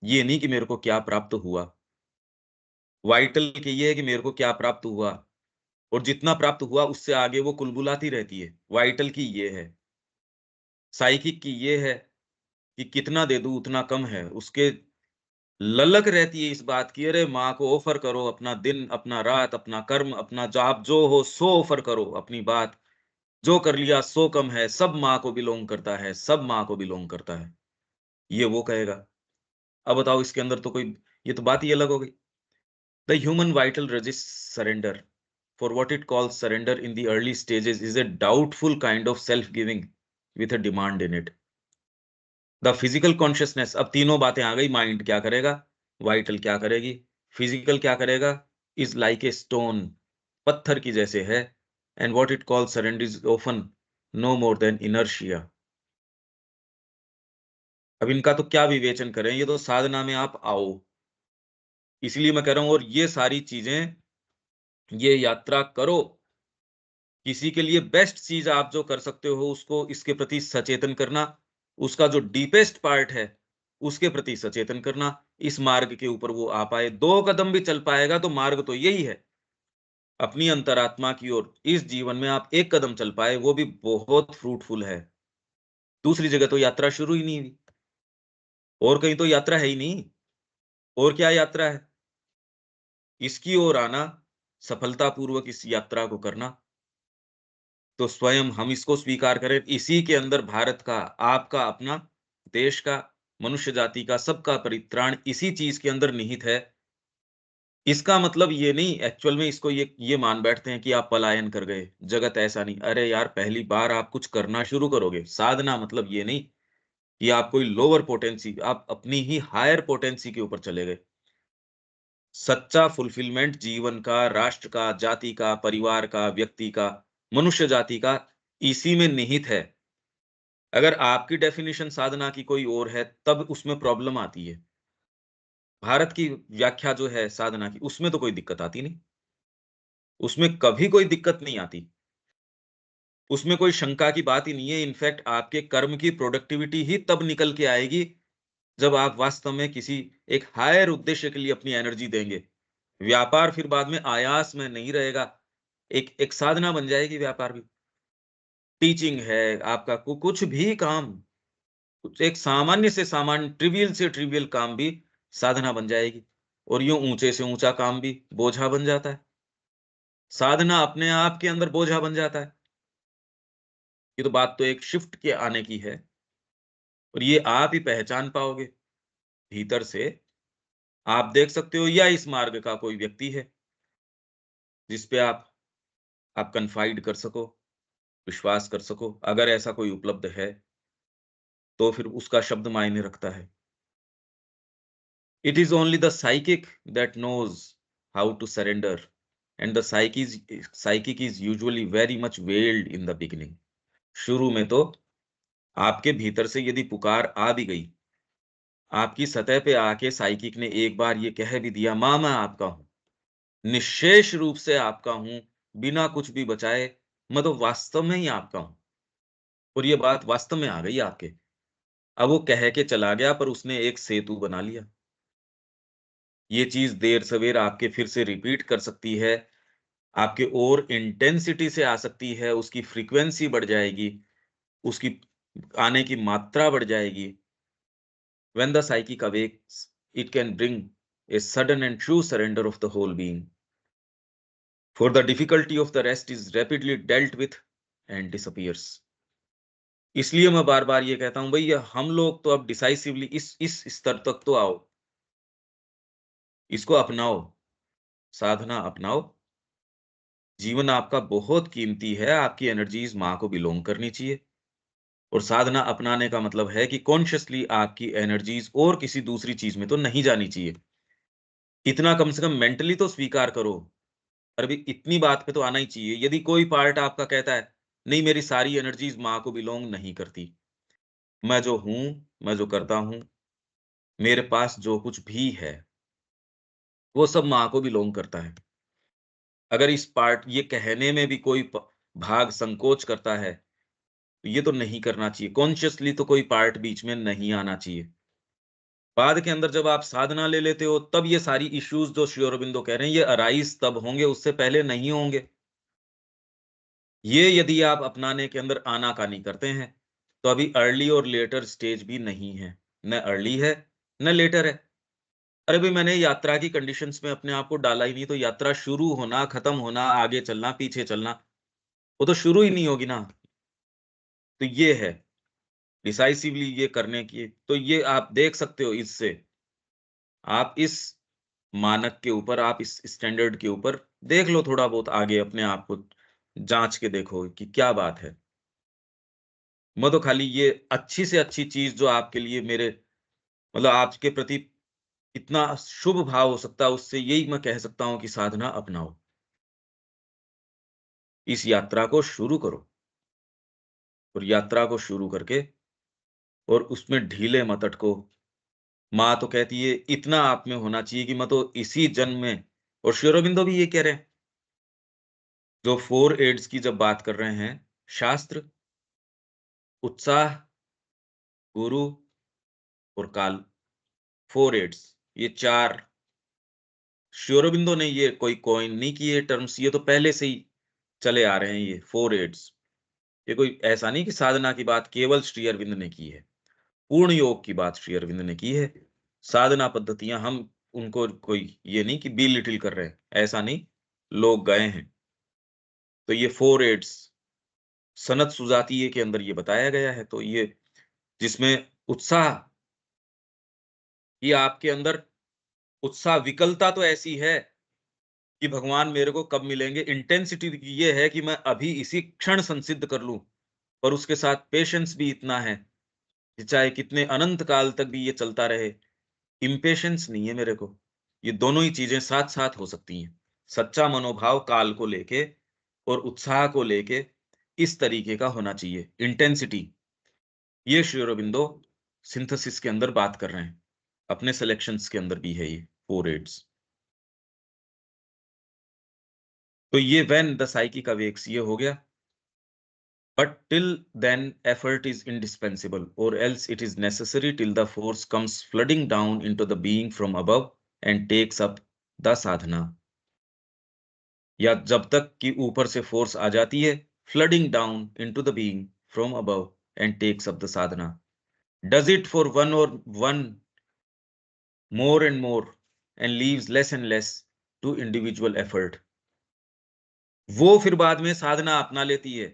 ये नहीं कि मेरे को क्या प्राप्त हुआ। वाइटल कि ये है कि मेरे को क्या प्राप्त हुआ, और जितना प्राप्त हुआ उससे आगे वो कुलबुलाती रहती है। वाइटल की ये है। साइकिक की ये है कि कितना दे दूँ उतना कम है। उसके ललक रहती है इस बात की, अरे माँ को ऑफ़र करो, अपना दिन, अपना रात, अपना कर्म, अपना आप जो हो सो ऑफ़र करो, अपनी बात। जो कर लिया सो कम है, सब माँ को बिलॉन्ग करता है, सब माँ को बिलॉन्ग करता है। ये वो कहेगा। अब बताओ इसके अंदर तो कोई, ये तो बात ही अलग हो गई। The human vital resists surrender. For what it calls surrender in the early stages is a doubtful kind of self-giving with a demand in it. The physical consciousness, अब तीनों बातें आ गई, माइंड क्या करेगा, वाइटल क्या करेगी, फिजिकल क्या करेगा, is like a stone, पत्थर की जैसे है, and what it calls surrender is often no more than inertia. अब इनका तो क्या विवेचन करें, ये तो साधना में आप आओ, इसलिए मैं कह रहा हूँ, और ये सारी चीजें, ये यात्रा करो। किसी के लिए बेस्ट चीज़ आप जो कर सकते हो, उसको इसके प्रति सचेतन करना, उसका जो डीपेस्ट पार्ट है, उसके प्रति सचेतन करना, इस मार्ग के ऊपर वो आ पाए। 2 कदम भी चल पाएगा तो मार्ग तो यही है, अपनी अंतरात्मा की ओर। इस जीवन में आप 1 कदम चल पाए, वो भी बहुत फ्रूटफुल है। दूसरी जगह तो यात्रा शुरू ही नहीं हुई, और कहीं तो यात्रा है ही नहीं, और क्या यात्रा है? इसकी ओर आना, सफलतापूर्वक इस यात्रा को करना, तो स्वयं हम इसको स्वीकार करें, इसी के अंदर भारत का, आपका अपना, देश का, मनुष्य जाति का, सबका परित्राण इसी चीज़ के अंदर निहित है। इसका मतलब ये नहीं, एक्चुअल में इसको ये मान बैठते हैं कि आप पलायन कर गए, जगत ऐसा नहीं। अरे यार, पहली बार आप कुछ करना शुरू करोगे, साधना मतलब ये नहीं कि आप कोई लोअर पोटेंसी, आप अपनी ही हायर पोटेंसी के ऊपर चले गए। सच्चा फुलफिलमेंट जीवन का, राष्ट्र का, जाति का, परिवार का, व्यक्ति का, मनुष्य जाति का, इसी में निहित है। अगर आपकी डेफिनिशन साधना की कोई और है, तब उसमें प्रॉब्लम आती है। भारत की व्याख्या जो है साधना की, उसमें तो कोई दिक्कत आती नहीं। उसमें कभी कोई दिक्कत नहीं आती। उसमें कोई शंका की बात ही नहीं है। इनफैक्ट आपके कर्म की प्रोडक्टिविटी ही तब निकल के आएगी, जब आप वास्तव में किसी एक हायर उद्देश्य के लिए अपनी एनर्जी देंगे। व्यापार फिर बाद में आयास में नहीं रहेगा। एक एक साधना बन जाएगी व्यापार भी। टीचिंग है, आपका कुछ भी काम, कुछ एक सामान्य से ट्रिवियल काम भी साधना बन जाएगी, और यूँ ऊँचे से ऊँचा काम भी बोझा बन जाता है। साधना अपने आप के अंदर बोझा बन जाता है। ये तो बात तो एक शिफ्ट के आने की है, और ये आप ही पहचान पाओगे भीतर से। आप देख सकते हो, या इस मार्ग का कोई व्यक्ति है, जिस पे आप कन्फाइड कर सको, विश्वास कर सको, अगर ऐसा कोई उपलब्ध है, तो फिर उसका शब्द मायने रखता है। It is only the psychic that knows how to surrender and the psychic is usually very much veiled in the beginning. शुरू में तो आपके भीतर से यदि पुकार आ भी गई, आपकी सतह पे आके साइकिक ने एक बार ये कह भी दिया, माँ मैं आपका हूँ, निश्शेष रूप से आपका हूँ, बिना कुछ भी बचाए, मैं तो वास्तव में ही आपका हूँ। और ये बात वास्तव में आ गई आपके। अब वो कह के चला गया पर उसने एक सेतु बना लिया। ये चीज़ देर-सवेर आपके फिर से रिपीट कर सकती है, आपके और इंटेंसिटी से आ सकती है, उसकी फ्रीक्वेंसी बढ़ जाएगी, उसकी आने की मात्रा बढ़ जाएगी। When the psychic awakes, it can bring a sudden and true surrender of the whole being. For the difficulty of the rest is rapidly dealt with and disappears. इसलिए मैं बार-बार ये कहता हूँ भैया हम लोग तो अब डिसाइसिवली इस स्तर तक तो आओ, इसको अपनाओ, साधना अपनाओ। जीवन आपका बहुत कीमती है, आपकी एनर्जीज़ माँ को बिलॉन्ग करनी चाहिए और साधना अपनाने का मतलब है कि कॉन्शियसली आपकी एनर्जीज़ और किसी दूसरी चीज़ में तो नहीं जानी चाहिए। इतना कम से कम मेंटली तो स्वीकार करो। और अभी इतनी बात पे तो आना ही चाहिए। यदि कोई पार्ट आपका कहता है, नहीं मेरी सारी एनर्जीज़ माँ को बिलॉन्ग नहीं करती। मैं जो हूँ, मैं जो करता हूँ, मेरे पास जो कुछ भी है, वो सब माँ को बिलॉन्ग करता है। अगर इस पार्ट ये कहने में भी कोई भाग संकोच करता है, तो ये तो नहीं करना चाहिए। कॉन्शियसली तो कोई पार्ट बीच में नहीं आना चाहिए। बाद के अंदर जब आप साधना ले लेते हो, तब ये सारी इश्यूज़ जो श्री अरबिंदो कह रहे हैं, ये अराइज़ तब होंगे, उससे पहले नहीं होंगे। ये यदि आप अपनाने के अंदर आनाकानी करते हैं, तो अभी अर्ली और लेटर स्टेज भी नहीं है। न अर्ली है, न लेटर है। अरे भई मैंने यात्रा की कंडीशंस में अपने आप को डाला ही नहीं, तो यात्रा शुरू होना, खत्म होना, आगे चलना, पीछे चलना, वो तो शुरू ही नहीं होगी ना। तो ये है, डिसाइसिवली ये करने की तो ये आप देख सकते हो इससे, आप इस मानक के ऊपर, आप इस स्टैंडर्ड के ऊपर देख लो थोड़ा बहुत आगे अपने आप को जाँच के देखो कि क्या बात है। मैं तो खाली ये अच्छी से अच्छी चीज़ जो आपके लिए मेरे मतलब आपके प्रति इतना शुभ भाव हो सकता है, उससे यही मैं कह सकता हूँ कि साधना अपनाओ। इस यात्रा को शुरू करो और यात्रा को शुरू करके और उसमें ढीले मत अटको। माँ तो कहती है इतना आप में होना चाहिए कि मैं तो इसी जन्म में और श्री अरबिंदो भी ये कह रहे हैं, जो 4 एड्स की जब बात कर रहे हैं, शास्त्र, उत्साह, गुरु और काल, 4 एड्स ये 4 श्री अरबिंदो ने ये कोई कॉइन नहीं किए टर्म्स, ये तो पहले से ही चले आ रहे हैं ये 4 एड्स। ये कोई ऐसा नहीं कि साधना की बात केवल श्री अरविंद ने की है। पूर्ण योग की बात श्री अरविंद ने की है। साधना पद्धतियाँ हम उनको कोई ये नहीं कि बिलिटिल कर रहे हैं, ऐसा नहीं, लोग गए हैं। तो ये 4 एड्स सनद सुजातीय के अंदर ये बताया गया है, तो ये जिसमें उत्साह ये आपके अंदर उत्साह विकलता तो ऐसी है कि भगवान मेरे को कब मिलेंगे, इंटेंसिटी ये है कि मैं अभी इसी क्षण संसिद्ध कर लूँ, पर उसके साथ पेशेंस भी इतना है कि चाहे कितने अनंत काल तक भी ये चलता रहे, इम्पेशंस नहीं है मेरे को। ये दोनों ही चीज़ें साथ-साथ हो सकती हैं। सच्चा मनोभाव काल को लेके और उत्साह को लेके इस तरीके का होना चाहिए, इंटेंसिटी। ये श्री अरबिंदो सिंथेसिस के अंदर बात कर रहे हैं। अपने सिलेक्शंस के अंदर भी है ये 4 एड्स। तो ये व्हेन द साइकिक अवेक्स ये हो गया। But till then, effort is indispensable, or else it is necessary till the force comes flooding down into the being from above and takes up the sadhana. या जब तक कि ऊपर से force आ जाती है, flooding down into the being from above and takes up the sadhana. Does it for one more and more and leaves less and less to individual effort. वो फिर बाद में साधना अपना लेती है।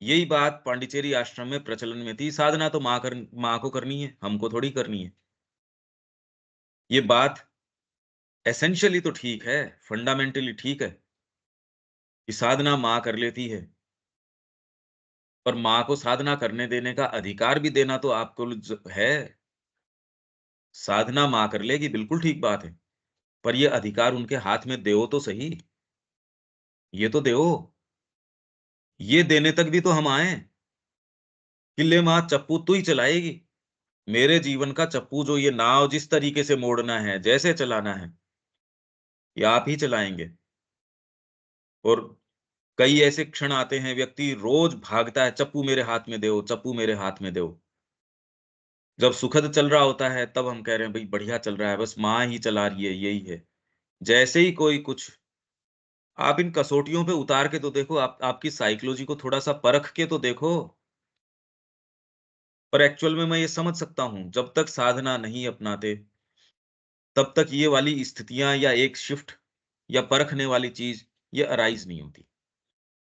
यही बात पांडिचेरी आश्रम में प्रचलन में थी, साधना तो माँ को करनी है, हमको थोड़ी करनी है। ये बात एसेंशियली तो ठीक है, फंडामेंटली ठीक है, कि साधना माँ कर लेती है, पर माँ को साधना करने देने का अधिकार भी देना तो आपको है। साधना माँ कर लेगी, बिल्कुल ठीक बात है। पर ये अधिकार उनके हाथ में देओ तो सही। ये तो देओ। ये देने तक भी तो हम आए कि ले माँ चप्पू तू ही चलाएगी। मेरे जीवन का चप्पू जो ये नाव जिस तरीके से मोड़ना है, जैसे चलाना है, ये आप ही चलाएँगे। और कई ऐसे क्षण आते हैं, व्यक्ति रोज भागता है, चप्पू मेरे हाथ में देओ, चप्पू मेरे हाथ में देओ। जब सुखद चल रहा होता है, तब हम कह रहे हैं भई बढ़िया चल रहा है, बस माँ ही चला रही है, यही है। जैसे ही कोई कुछ आप इन कसौटियों पे उतार के तो देखो, आप आपकी साइकोलॉजी को थोड़ा-सा परख के तो देखो। पर एक्चुअल में मैं ये समझ सकता हूँ, जब तक साधना नहीं अपनाते, तब तक ये वाली स्थितियाँ या एक शिफ्ट या परखने वाली चीज़, ये अराइज़ नहीं होती।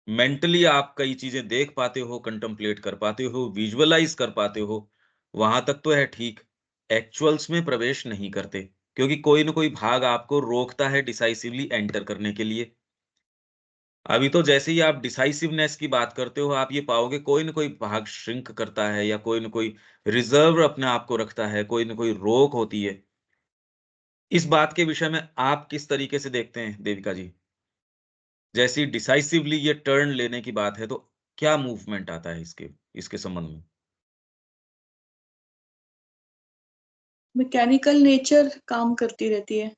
मेंटली आप कई चीज़ें देख पाते हो, कंटेम्पलेट कर पाते हो, विजुअलाइज़ कर पाते हो, वहाँ तक तो है ठीक। एक्चुअल्स में प्रवेश नहीं करते, क्योंकि कोई न कोई भाग आपको रोकता है डिसाइसिवली एंटर करने के लिए। अभी तो जैसे ही आप डिसाइसिवनेस की बात करते हो, आप ये पाओगे कोई न कोई भाग श्रिंक करता है या कोई न कोई रिज़र्व अपने आप को रखता है, कोई न कोई रोक होती है। इस बात के विषय में आप किस तरीके से देखते हैं, देविका जी? जैसे ही डिसाइसिवली ये टर्न लेने की बात है, तो क्या मूवमेंट आता है इसके इसके संबंध में? मैकेनिकल नेचर काम करती रहती है,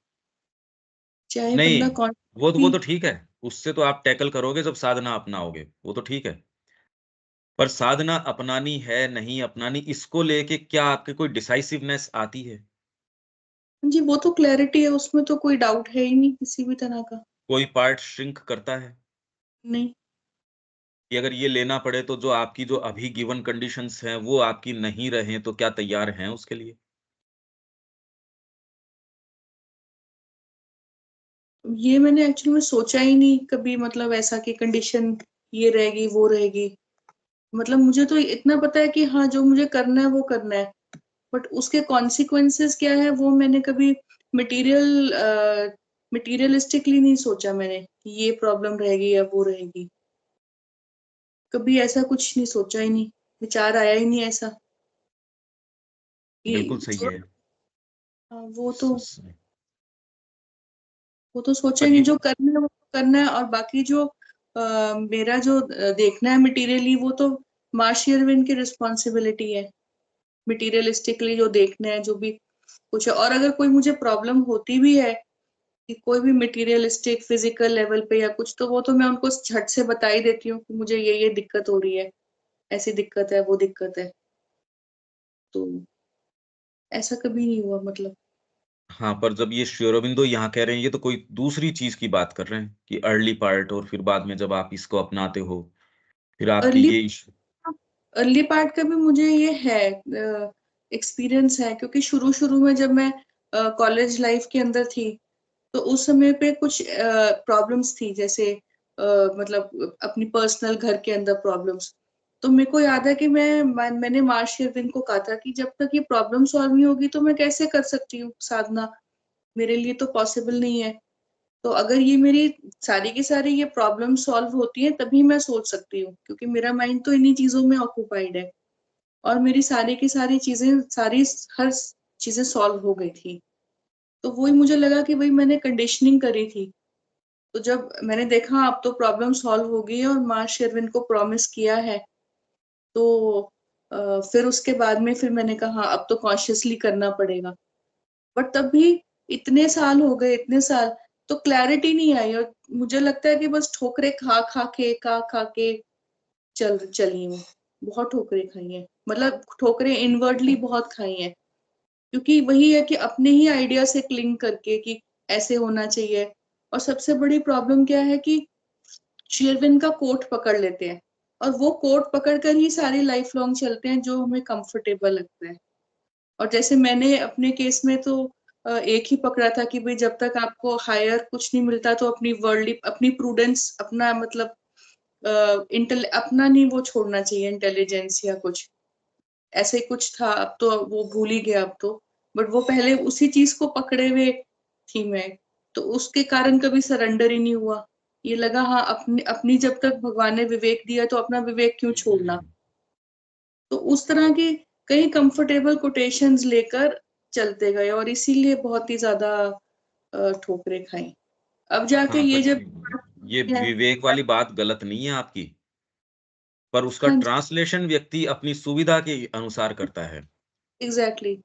चाहे नहीं, बंदा वो कॉन्शियसली। तो ठीक है, उससे तो आप टैकल करोगे जब साधना अपनाओगे, वो तो ठीक है। पर साधना अपनानी है, नहीं अपनानी, इसको लेके क्या आपके कोई डिसाइसिवनेस आती है? जी, वो तो क्लैरिटी है, उसमें तो कोई डाउट है ही नहीं किसी भी तरह का। कोई पार्ट श्रिंक करता है? नहीं। कि अगर ये लेना पड़े तो जो आपकी जो अभी गिवन कंडीशंस हैं, वो आपकी नहीं रहें, तो क्या तैयार हैं उसके लिए? ये मैंने एक्चुअली में सोचा ही नहीं कभी, मतलब ऐसा कि कंडीशन ये रहेगी, वो रहेगी। मतलब मुझे तो इतना पता है कि हाँ, जो मुझे करना है वो करना है। बट उसके कॉन्सिक्वेंसेस क्या है वो मैंने कभी मटेरियल मटेरियलिस्टिकली नहीं सोचा मैंने कि ये प्रॉब्लम रहेगी या वो रहेगी। कभी ऐसा कुछ नहीं सोचा ही नहीं, विचार आया ही नहीं ऐसा बिल्कुल कि सही है। हाँ, स स वो तो सोचा ही पर नहीं, ये जो करना है वो तो करना है। और बाकी जो मेरा जो देखना है मटेरियली, वो तो मार्शी अरविंद की रिस्पॉन्सिबिलिटी है। मटेरियलिस्टिकली जो देखना है, जो भी कुछ है। और अगर कोई मुझे प्रॉब्लम होती भी है कि कोई भी मटेरियलिस्टिक फिजिकल लेवल पे या कुछ, तो वो तो मैं उनको झट से बता ही देती हूँ कि मुझे ये दिक्कत हो रही है, ऐसी दिक्कत है, वो दिक्कत है। तो ऐसा कभी नहीं हुआ मतलब। हाँ, पर जब ये श्री अरबिंदो यहाँ कह रहे हैं, ये तो कोई दूसरी चीज़ की बात कर रहे हैं कि अर्ली पार्ट और फिर बाद में जब आप इसको अपनाते हो, फिर आपकी अर्ली ये इश्यू अर्ली पार्ट का भी मुझे ये है, एक्सपीरियंस है, क्योंकि शुरू शुरू में जब मैं कॉलेज लाइफ के अंदर थी, तो उस समय पे कुछ प्रॉब्लम्स थी, जैसे मतलब अपनी पर्सनल घर के अंदर प्रॉब्लम्स। तो मेरे को याद है कि मैंने मार्शी अरविंद को कहा था कि जब तक ये प्रॉब्लम सॉल्व नहीं होगी तो मैं कैसे कर सकती हूँ साधना, मेरे लिए तो पॉसिबल नहीं है। तो अगर ये मेरी सारी की सारी ये प्रॉब्लम सॉल्व होती है तभी मैं सोच सकती हूँ, क्योंकि मेरा माइंड तो इन्हीं चीजों में ऑक्यूपाइड है। और मेरी सारी की सारी चीजें, सारी हर चीजें सॉल्व हो गई थी। तो वही मुझे लगा कि भाई मैंने कंडीशनिंग करी थी। तो जब मैंने देखा अब तो प्रॉब्लम सॉल्व हो गई है और माँ शेरविन को प्रॉमिस किया है, तो फिर उसके बाद में फिर मैंने कहा हाँ, अब तो कॉन्शियसली करना पड़ेगा। बट तब भी इतने साल हो गए, इतने साल, तो क्लैरिटी नहीं आई। और मुझे लगता है कि बस ठोकरे खा खा के चली हूँ। बहुत ठोकरें खाई हैं, मतलब ठोकरें इनवर्डली बहुत खाई हैं, क्योंकि वही है कि अपने ही आइडिया से क्लिंग करके कि ऐसे होना चाहिए। और सबसे बड़ी प्रॉब्लम क्या है कि शेरविन का कोट पकड़ लेते हैं, और वो कोट पकड़ कर ही सारी लाइफ लॉन्ग चलते हैं, जो हमें कंफर्टेबल लगता है। और जैसे मैंने अपने केस में तो एक ही पकड़ा था कि भाई जब तक आपको हायर कुछ नहीं मिलता तो अपनी वर्ल्डली, अपनी प्रूडेंस, अपना मतलब अपना नहीं वो छोड़ना चाहिए, इंटेलिजेंस या कुछ ऐसे ही कुछ था। अब तो वो भूल ही गया अब तो। बट वो पहले उसी चीज को पकड़े हुए थी मैं, तो उसके कारण कभी सरेंडर ही नहीं हुआ। ये लगा हाँ अपनी अपनी जब तक भगवान ने विवेक दिया तो अपना विवेक क्यों छोड़ना। तो उस तरह की कई कंफर्टेबल कोटेशंस लेकर चलते गए और इसीलिए बहुत ही ज्यादा ठोकरें खाई। अब जाके हाँ, ये पर जब ये है। विवेक वाली बात गलत नहीं है आपकी, पर उसका हाँ जी, ट्रांसलेशन व्यक्ति अपनी सुविधा के अनुसार करता है। एग्जैक्टली।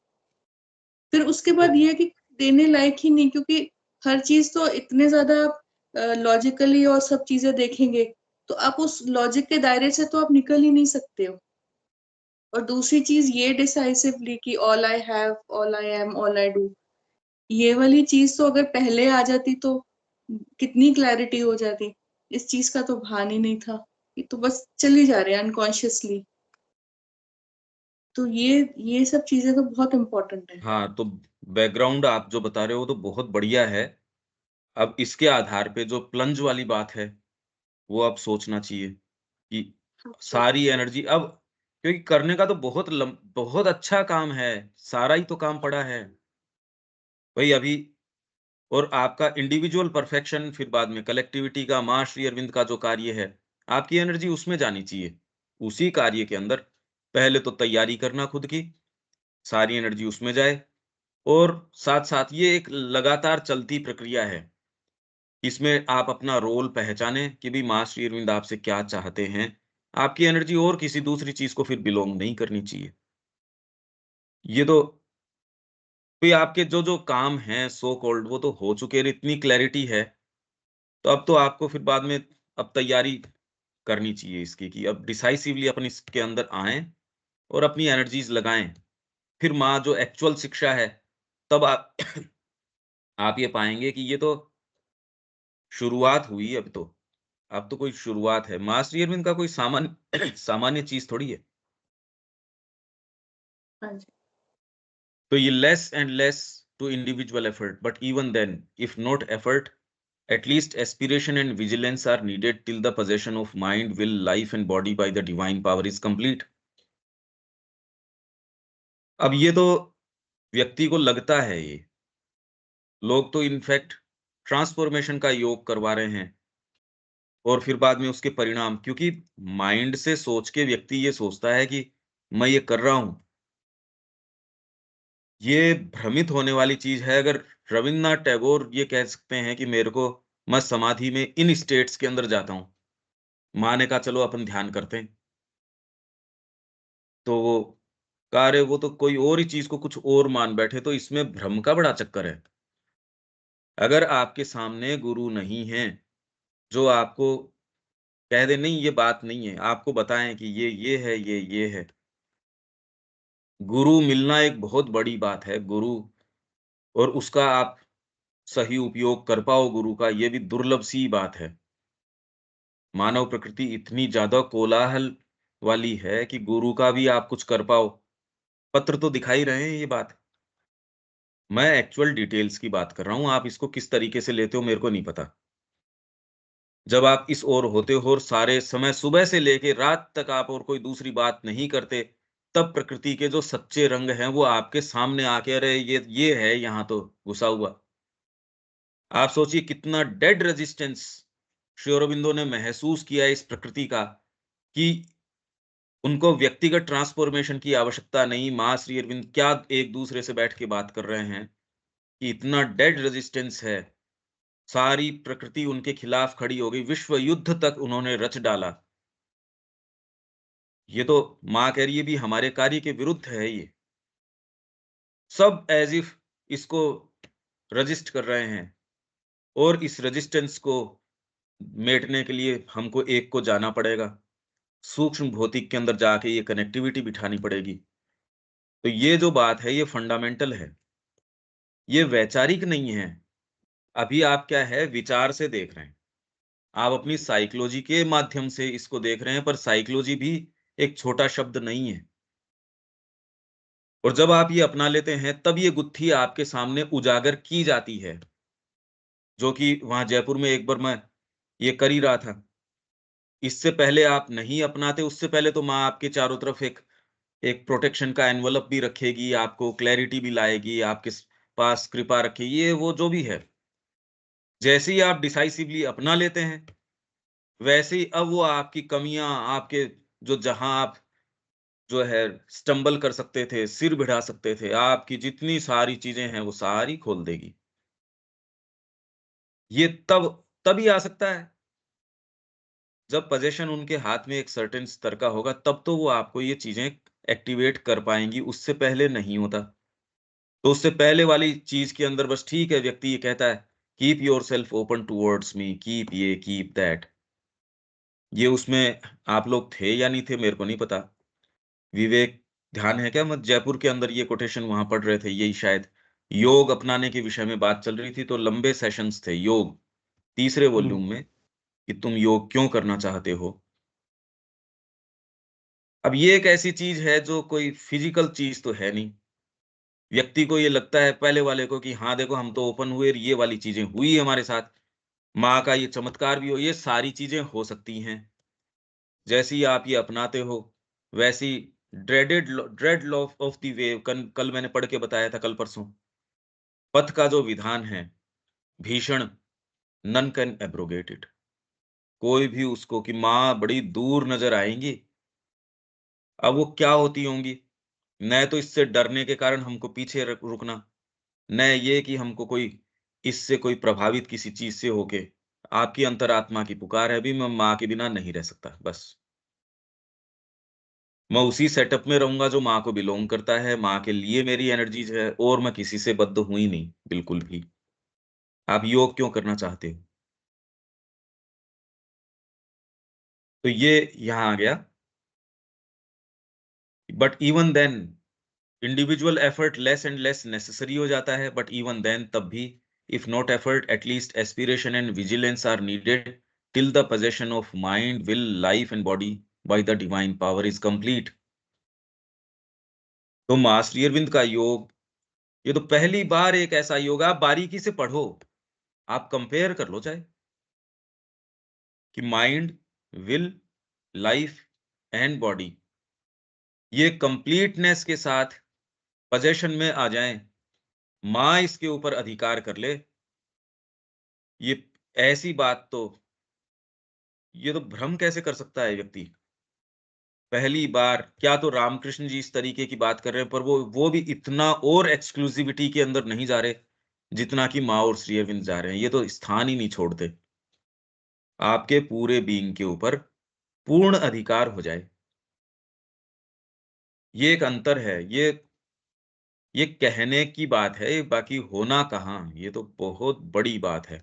फिर उसके तो बाद ये है कि देने लायक ही नहीं, क्योंकि हर चीज तो इतने ज्यादा लॉजिकली और सब चीजें देखेंगे तो आप उस लॉजिक के दायरे से तो आप निकल ही नहीं सकते हो। और दूसरी चीज ये डिसाइसिवली कि all I have, all I am, all I do, ये वाली चीज तो अगर पहले आ जाती तो कितनी क्लैरिटी हो जाती। इस चीज का तो भान ही नहीं था, ये तो बस चली जा रहे हैं अनकॉन्शियसली। तो ये सब चीजें तो बहुत इंपॉर्टेंट है। हाँ, तो बैकग्राउंड आप जो बता रहे हो तो बहुत बढ़िया है। अब इसके आधार पे जो प्लंज वाली बात है, वो अब सोचना चाहिए कि अच्छा। सारी एनर्जी अब, क्योंकि करने का तो बहुत अच्छा काम है, सारा ही तो काम पड़ा है। वही अभी, और आपका इंडिविजुअल परफेक्शन, फिर बाद में कलेक्टिविटी का, माँ श्री अरविंद का जो कार्य है, आपकी एनर्जी उसमें जानी चाहिए। उसी कार्य के अंदर पहले तो तैयारी करना खुद की, सारी एनर्जी उसमें जाए, और साथ-साथ ये एक लगातार चलती प्रक्रिया है। इसमें आप अपना रोल पहचानें कि भई माँ श्री अरविंद आपसे क्या चाहते हैं। आपकी एनर्जी और किसी दूसरी चीज़ को फिर बिलॉन्ग नहीं करनी चाहिए। ये तो भई आपके जो-जो काम हैं सो कॉल्ड वो तो हो चुके हैं, इतनी क्लैरिटी है, तो अब तो आपको फिर बाद में अब तैयारी करनी चाहिए इसकी कि अब डिसाइसिवली अपन इसके अंदर आएँ और अपनी एनर्जीज़ लगाएँ। फिर माँ जो एक्चुअल शिक्षा है, तब आप आप ये पाएँगे कि ये तो शुरुआत हुई अब तो। अब तो कोई शुरुआत है। माँ श्री अरविंद का कोई सामान्य सामान्य चीज़ थोड़ी है। हाँ जी। तो ये less and less to individual effort, but even then if not effort, at least aspiration and vigilance are needed till the possession of mind, will, life and body by the divine power is complete. अब ये तो व्यक्ति को लगता है ये, लोग तो इनफैक्ट ट्रांसफॉर्मेशन का योग करवा रहे हैं, और फिर बाद में उसके परिणाम, क्योंकि माइंड से सोच के व्यक्ति ये सोचता है कि मैं ये कर रहा हूँ, ये भ्रमित होने वाली चीज है। अगर रविन्द्रनाथ टैगोर ये कह सकते हैं कि मेरे को, मैं समाधि में इन स्टेट्स के अंदर जाता हूँ, माँ ने कहा चलो अपन ध्यान करते हैं, तो वो कह रहे वो तो कोई और ही चीज को कुछ और मान बैठे, तो इसमें भ्रम का बड़ा चक्कर है। अगर आपके सामने गुरु नहीं है जो आपको कह दे नहीं ये बात नहीं है, आपको बताएं कि ये है, ये है। गुरु मिलना एक बहुत बड़ी बात है। गुरु, और उसका आप सही उपयोग कर पाओ गुरु का, ये भी दुर्लभ सी बात है। मानव प्रकृति इतनी ज्यादा कोलाहल वाली है कि गुरु का भी आप कुछ कर पाओ। पत्र तो दिखा ही रहे हैं ये बात। मैं एक्चुअल डिटेल्स की बात कर रहा हूँ, आप इसको किस तरीके से लेते हो मेरे को नहीं पता। जब आप इस ओर होते हो और सारे समय सुबह से लेके रात तक आप और कोई दूसरी बात नहीं करते, तब प्रकृति के जो सच्चे रंग हैं वो आपके सामने आके, अरे ये है यहाँ तो घुसा हुआ। आप सोचिए कितना डेड रेजिस्टेंस श्री अरबिंदो ने महसूस किया है इस प्रकृति का, कि उनको व्यक्तिगत ट्रांसफॉर्मेशन की आवश्यकता नहीं। माँ श्री अरविंद क्या एक दूसरे से बैठ के बात कर रहे हैं कि इतना डेड रेजिस्टेंस है, सारी प्रकृति उनके खिलाफ खड़ी हो गई, विश्व युद्ध तक उन्होंने रच डाला। ये तो माँ कह रही है भी हमारे कार्य के विरुद्ध है ये। सब एज़ इफ इसको रजिस्ट कर रहे हैं, और इस रेजिस्टेंस को मेटने के लिए हमको एक को जाना पड़ेगा। सूक्ष्म भौतिक के अंदर जाके ये कनेक्टिविटी बिठानी पड़ेगी। तो ये जो बात है ये फंडामेंटल है। ये वैचारिक नहीं है। अभी आप क्या है विचार से देख रहे हैं। आप अपनी साइकोलॉजी के माध्यम से इसको देख रहे हैं, पर साइकोलॉजी भी एक छोटा शब्द नहीं है। और जब आप ये अपना लेते हैं तब ये गुत्थी आपके सामने उजागर की जाती है, जो कि वहाँ जयपुर में एक बार मैं ये कर ही रहा था। इससे पहले आप नहीं अपनाते, उससे पहले तो माँ आपके चारों तरफ एक एक प्रोटेक्शन का एनवेलप भी रखेगी, आपको क्लैरिटी भी लाएगी, आपके पास कृपा रखेगी, ये वो जो भी है। जैसे ही आप डिसाइसिवली अपना लेते हैं, वैसे ही अब वो आपकी कमियाँ, आपके जो जहाँ आप जो है स्टम्बल कर सकते थे, सिर बढ़ा सकते थे, आपकी जितनी सारी चीज़ें हैं, वो सारी खोल देगी। ये तभी आ सकता है, जब पोज़ीशन उनके हाथ में एक सर्टेन स्तर का होगा, तब तो वो आपको ये चीज़ें एक्टिवेट कर पाएँगी, उससे पहले नहीं होता। तो उससे पहले वाली चीज़ के अंदर बस ठीक है, व्यक्ति ये कहता है, keep yourself open towards me, keep ये, कीप दैट। ये उसमें आप लोग थे या नहीं थे, मेरे को नहीं पता। विवेक ध्यान है क्या? मैं जयपुर के अंदर ये कोटेशन वहाँ पढ़ रहे थे, यही शायद योग अपनाने के विषय में बात चल रही थी, तो लंबे सेशंस थे योग, तीसरे हुँ, वॉल्यूम में, कि तुम योग क्यों करना चाहते हो? अब ये एक ऐसी चीज़ है जो कोई फिज़िकल चीज़ तो है नहीं। व्यक्ति को ये लगता है पहले वाले को कि हाँ, देखो हम तो ओपन हुए और ये वाली चीज़ें हुई हमारे साथ। माँ का ये चमत्कार भी हो, ये सारी चीज़ें हो सकती हैं। जैसे ही आप ये अपनाते हो, वैसे ही dread law of the wave कल मैंने पढ़ के बताया था कल-परसों। पथ का जो विधान है, भीषण, नन कैन एब्रोगेट इट। कोई भी उसको कि माँ बड़ी दूर नज़र आएँगी, अब वो क्या होती होंगी? न तो इससे डरने के कारण हमको पीछे रुकना, न ये कि हमको कोई इससे कोई प्रभावित किसी चीज़ से होके, आपकी अंतरात्मा की पुकार है, अभी मैं माँ के बिना नहीं रह सकता, बस। मैं उसी सेटअप में रहूँगा जो माँ को बिलॉन्ग करता है, माँ के लिए मेरी एनर्जीज़ है और मैं किसी से बद्ध हूँ ही नहीं, बिल्कुल भी। आप योग क्यों करना चाहते हो? तो ये यहाँ आ गया, but even then individual effort less and less necessary हो जाता है, बट इवन देन तब भी if not effort at least aspiration and vigilance are needed till the possession of mind, will, life and body by the divine power is complete. तो माँ श्री अरविंद का योग, ये तो पहली बार एक ऐसा योग है, आप बारीकी से पढ़ो, आप कंपेयर कर लो चाहे, कि mind, will, life and body ये कंप्लीटनेस के साथ पोजेशन में आ जाएं, माँ इसके ऊपर अधिकार कर ले, ये ऐसी बात तो, ये तो भ्रम कैसे कर सकता है व्यक्ति? पहली बार क्या तो रामकृष्ण जी इस तरीके की बात कर रहे हैं, पर वो भी इतना और एक्सक्लूसिविटी के अंदर नहीं जा रहे, जितना कि माँ और श्री अरविंद जा रहे हैं। ये तो स्थान ही नहीं छोड़ते। आपके पूरे बीइंग के ऊपर पूर्ण अधिकार हो जाए। ये एक अंतर है। ये कहने की बात है, बाकी होना कहाँ? ये तो बहुत बड़ी बात है।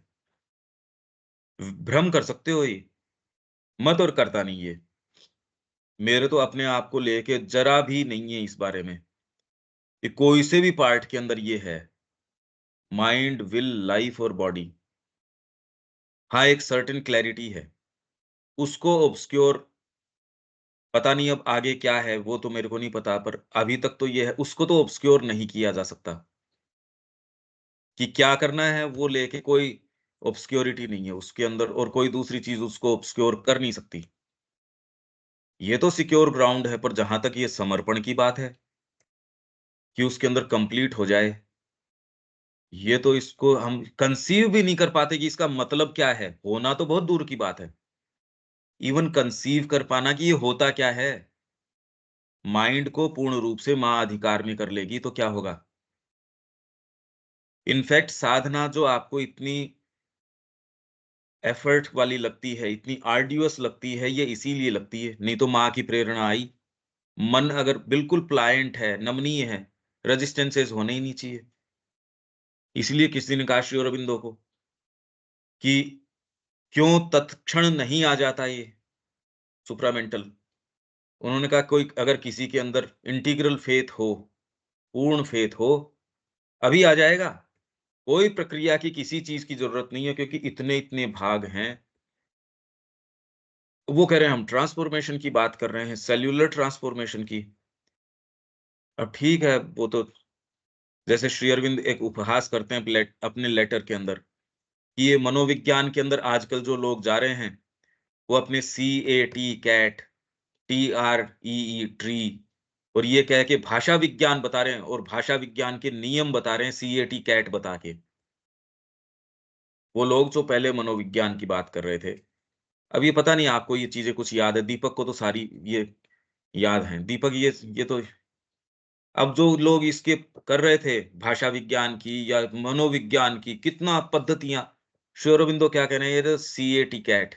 भ्रम कर सकते हो ये, मत और करता नहीं ये। मेरे तो अपने आप को लेके ज़रा भी नहीं है इस बारे में, कि कोई से भी पार्ट के अंदर ये है, माइंड, विल, लाइफ और बॉडी। हाँ, एक सर्टेन क्लैरिटी है। उसको ऑब्सक्योर पता नहीं अब आगे क्या है, वो तो मेरे को नहीं पता, पर अभी तक तो ये है, उसको तो ऑब्सक्योर नहीं किया जा सकता। कि क्या करना है वो लेके कोई ऑब्सक्योरिटी नहीं है उसके अंदर, और कोई दूसरी चीज़ उसको ऑब्सक्योर कर नहीं सकती। ये तो सिक्योर ग्राउंड है, पर जहाँ तक ये समर्पण की बात है, कि उसके अंदर कंप्लीट हो जाए, ये तो इसको हम कंसीव भी नहीं कर पाते कि इसका मतलब क्या है? होना तो बहुत दूर की बात है। इवन कंसीव कर पाना कि ये होता क्या है? माइंड को पूर्ण रूप से माँ अधिकार में कर लेगी तो क्या होगा? इनफैक्ट साधना जो आपको इतनी एफर्ट वाली लगती है, इतनी आर्डुअस लगती है, ये इसीलिए लगती है, नहीं तो माँ की प्रेरणा आई। मन अगर बिल्कुल प्लायंट है, नमनीय है, रेजिस्टेंसेस होने ही नहीं चाहिए। इसलिए किसी ने कहा श्री अरबिंदो को कि क्यों तत्क्षण नहीं आ जाता ये सुप्रामेंटल? उन्होंने कहा कोई अगर किसी के अंदर इंटीग्रल फेथ हो, पूर्ण फेथ हो, अभी आ जाएगा। कोई प्रक्रिया की किसी चीज़ की ज़रूरत नहीं है, क्योंकि इतने-इतने भाग हैं। वो कह रहे हैं हम ट्रांसफॉर्मेशन की बात कर रहे हैं, सेल्युलर ट्रांसफॉर्मेशन की। अब ठीक है, वो तो जैसे श्री अरविंद एक उपहास करते हैं अपने लेटर के अंदर, कि ये मनोविज्ञान के अंदर आजकल जो लोग जा रहे हैं, वो अपने CAT कैट, TREE ट्री और ये कह के भाषा विज्ञान बता रहे हैं, और भाषा विज्ञान के नियम बता रहे हैं CAT कैट बता के। वो लोग जो पहले मनोविज्ञान की बात कर रहे थे। अब ये पता नहीं आपको ये चीज़ें कुछ याद है, दीपक को तो सारी ये याद हैं। दीपक ये तो अब जो लोग इसके कर रहे थे भाषा विज्ञान की या मनोविज्ञान की कितना पद्धतियाँ, श्री अरबिंदो क्या कह रहे हैं, ये तो CAT कैट,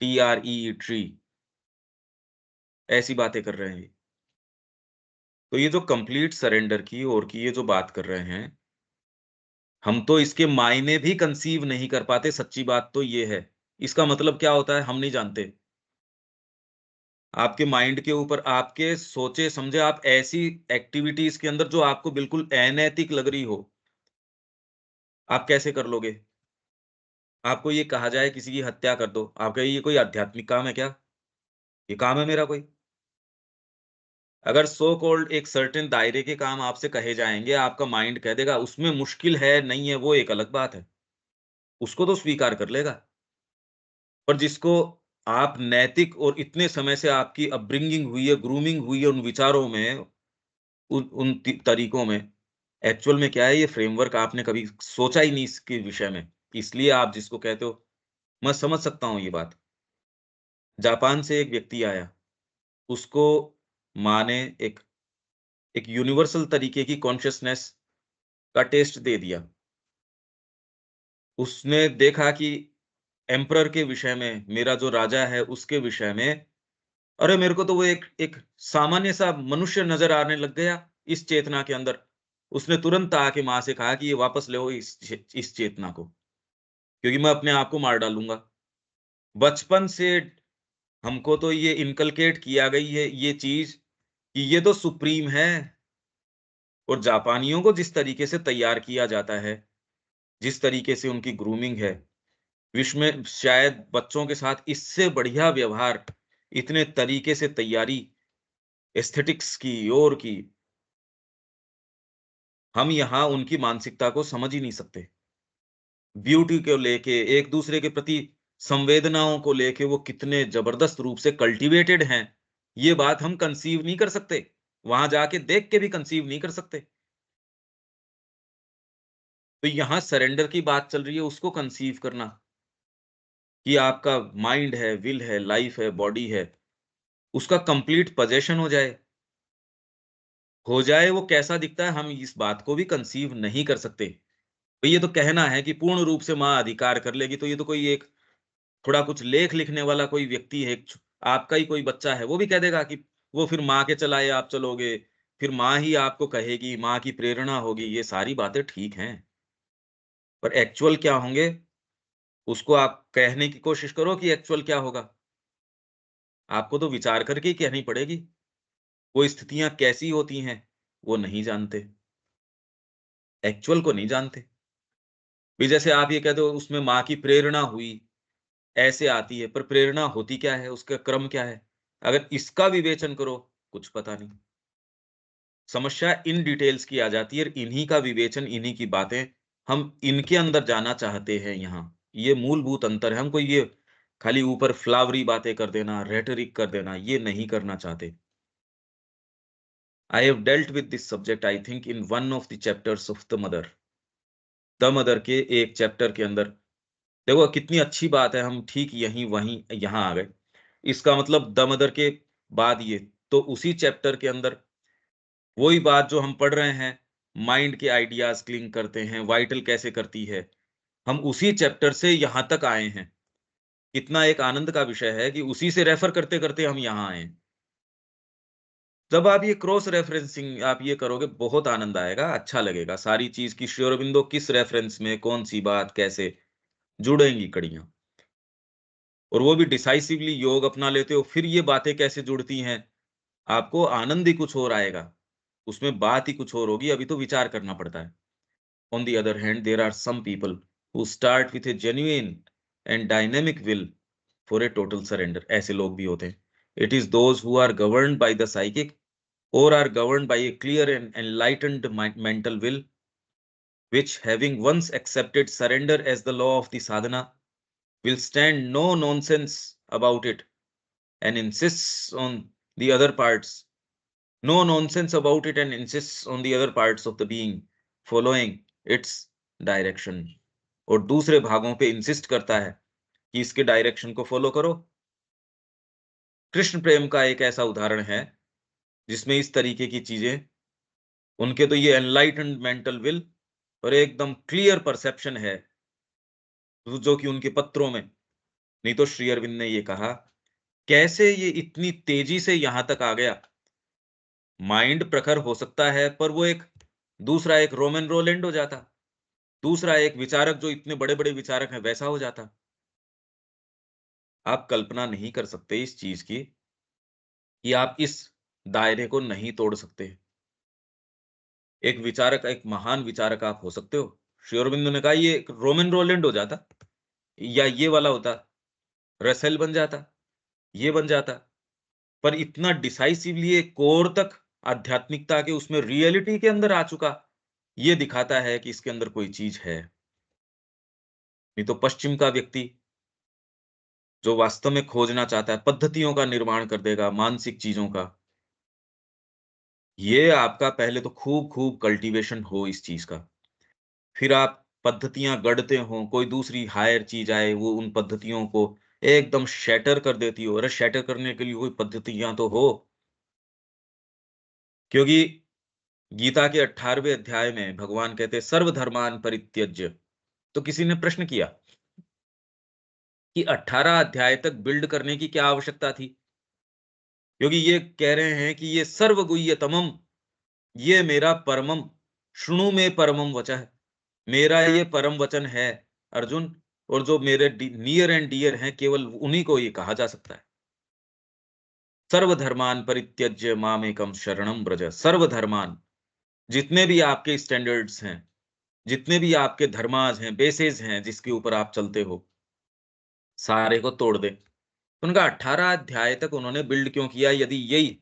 TREE ट्री, ऐसी बातें कर रहे हैं ये। तो ये जो कंप्लीट सरेंडर की और की ये जो बात कर रहे हैं, हम तो इसके मायने भी कंसीव नहीं कर पाते, सच्ची बात तो ये है। इसका मतलब क्या होता है हम नहीं जानते। आपके माइंड के ऊपर आपके सोचे-समझे आप ऐसी एक्टिविटीज़ के अंदर जो आपको बिल्कुल अनैतिक लग रही हो, आप कैसे कर लोगे? आपको ये कहा जाए किसी की हत्या कर दो, आप कहें ये कोई आध्यात्मिक काम है क्या? ये काम है मेरा कोई? अगर सो कॉल्ड एक सर्टेन दायरे के काम आपसे कहे जाएँगे, आपका माइंड कह देगा उसमें मुश्किल है, नहीं है, वो एक अलग बात है। उसको तो स्वीकार कर लेगा। पर जिसको आप नैतिक और इतने समय से आपकी अपब्रिंगिंग हुई है, ग्रूमिंग हुई है उन विचारों में, उन उन ति तरीकों में, एक्चुअल में क्या है ये फ्रेमवर्क आपने कभी सोचा ही नहीं इसके विषय में। इसलिए आप जिसको कहते हो, मैं समझ सकता हूँ ये बात। जापान से एक व्यक्ति आया, उसको माँ ने एक एक यूनिवर्सल तरीके की कॉन्शसनेस का टेस्ट दे दिया। उसने देखा कि एम्परर के विषय में, मेरा जो राजा है उसके विषय में, अरे मेरे को तो वो एक एक सामान्य सा मनुष्य नज़र आने लग गया इस चेतना के अंदर। उसने तुरंत आके माँ से कहा कि ये वापस ले आओ इस चेतना को, क्योंकि मैं अपने आप को मार डालूँगा। बचपन से हमको तो ये इनकलकेट किया गई है ये चीज़ कि ये तो सुप्रीम है, और जापानियों को जिस तरीके से तैयार किया जाता है, जिस तरीके से उनकी ग्रूमिंग है, विश्व में शायद बच्चों के साथ इससे बढ़िया व्यवहार, इतने तरीके से तैयारी एस्थेटिक्स की और की, हम यहाँ उनकी मानसिकता को समझ ही नहीं सकते। ब्यूटी को लेके, एक-दूसरे के प्रति संवेदनाओं को लेके वो कितने ज़बरदस्त रूप से कल्टिवेटेड हैं, ये बात हम कंसीव नहीं कर सकते। वहाँ जाके देख के भी कंसीव नहीं कर सकते। तो यहाँ सरेंडर की बात चल रही है, उसको कंसीव करना कि आपका माइंड है, विल है, लाइफ है, बॉडी है, उसका कंप्लीट पजेशन हो जाए वो कैसा दिखता है, हम इस बात को भी कंसीव नहीं कर सकते। तो ये तो कहना है कि पूर्ण रूप से माँ अधिकार कर लेगी, तो ये तो कोई एक थोड़ा कुछ लेख लिखने वाला कोई व्यक्ति है, एक छ आपका ही कोई बच्चा है, वो भी कह देगा कि वो फिर माँ के चलाए आप चलोगे, फिर माँ ही आपको कहेगी, माँ की प्रेरणा होगी, ये सारी बातें ठीक हैं। पर एक्चुअल क्या होंगे, उसको आप कहने की कोशिश करो कि एक्चुअल क्या होगा। आपको तो विचार करके ही कहनी पड़ेगी। वो स्थितियाँ कैसी होती हैं, वो नहीं जानते, एक्चुअल को नहीं जानते। भी जैसे आप ये कहते हो उसमें माँ की प्रेरणा हुई, ऐसे आती है, पर प्रेरणा होती क्या है? उसका क्रम क्या है? अगर इसका विवेचन करो, कुछ पता नहीं। समस्या इन डिटेल्स की आ जाती है और इन्हीं का विवेचन, इन्हीं की बातें, हम इनके अंदर जाना चाहते हैं यहाँ। ये मूलभूत अंतर है, हमको ये खाली ऊपर फ्लावरी बातें कर देना, रेटोरिक कर देना, ये नहीं करना चाहते। I have dealt with this subject I think in one of the chapters of the mother. The mother के एक चैप्टर के अंदर, देखो कितनी अच्छी बात है, हम ठीक यहीं वहीं यहाँ आ गए। इसका मतलब द मदर के बाद ये, तो उसी चैप्टर के अंदर वही बात जो हम पढ़ रहे हैं, माइंड के आइडियाज़ क्लिंग करते हैं, वाइटल कैसे करती है, हम उसी चैप्टर से यहाँ तक आए हैं। कितना एक आनंद का विषय है कि उसी से रेफर करते-करते हम यहाँ आए हैं। जब आप ये क्रॉस रेफरेंसिंग आप ये करोगे बहुत आनंद आएगा, अच्छा लगेगा। सारी चीज़ की श्री अरबिंदो किस रेफरेंस में, कौन-सी बात कैसे जुड़ेंगी कड़ियाँ। और वो भी डिसाइसिवली योग अपना लेते हो, फिर ये बातें कैसे जुड़ती हैं, आपको आनंद ही कुछ और आएगा। उसमें बात ही कुछ और होगी, अभी तो विचार करना पड़ता है। On the other hand, there are some people who start with a genuine and dynamic will for a total surrender. ऐसे लोग भी होते हैं। It is those who are governed by the psychic or are governed by a clear and enlightened mental will, which having once accepted surrender as the law of the sadhana, will stand no nonsense about it and insists on the other parts, no nonsense about it and insists on the other parts of the being following its direction. और दूसरे भागों पे insist करता है कि इसके direction को follow करो। कृष्ण प्रेम का एक ऐसा उदाहरण है जिसमें इस तरीके की चीजें, उनके तो ये एनलाइटेंड मेंटल विल और एकदम क्लियर परसेप्शन है, जो कि उनके पत्रों में, नहीं तो श्री अरविंद ने ये कहा, कैसे ये इतनी तेजी से यहां तक आ गया। माइंड प्रखर हो सकता है, पर वो एक दूसरा एक रोमन रोलैंड हो जाता, दूसरा एक विचारक जो इतने बड़े बड़े विचारक हैं वैसा हो जाता। आप कल्पना नहीं कर सकते इस चीज की कि आप इस दायरे को नहीं तोड़ सकते। एक विचारक, एक महान विचारक आप हो सकते हो। श्री अरविंदो ने कहा ये एक रोमन रोलैंड हो जाता, या ये वाला होता, रसेल बन जाता, ये बन जाता, पर इतना डिसाइसिवली एक कोर तक आध्यात्मिकता के उसमें रियलिटी के अंदर आ चुका, ये दिखाता है कि इसके अंदर कोई चीज है। नहीं तो पश्चिम का व्यक्ति जो वास्तव में खोजना चाहता है, पद्धतियों का निर्माण कर देगा, मानसिक चीजों का। ये आपका पहले तो खूब खूब कल्टीवेशन हो इस चीज का, फिर आप पद्धतियां गढ़ते हो, कोई दूसरी हायर चीज आए वो उन पद्धतियों को एकदम शैटर कर देती हो। अरे शैटर करने के लिए कोई पद्धतियां तो हो, क्योंकि गीता के 18वें अध्याय में भगवान कहते हैं सर्वधर्मान परित्यज्य। तो किसी ने प्रश्न किया कि 18 अध्याय तक बिल्ड करने की क्या आवश्यकता थी, क्योंकि ये कह रहे हैं कि ये सर्वगुह्यतमम, ये मेरा परमम, शृणु में परमम वचः, मेरा ये परम वचन है अर्जुन, और जो मेरे नियर एंड डियर हैं केवल उन्हीं को ये कहा जा सकता है। सर्वधर्मान परित्यज्य मामेकम शरणम ब्रज। सर्वधर्मान, जितने भी आपके स्टैंडर्ड्स हैं, जितने भी आपके धर्माज हैं, बेसेस हैं जिसके ऊपर आप चलते हो, सारे को तोड़ दे। उनका 18 अध्याय तक उन्होंने बिल्ड क्यों किया? यदि यही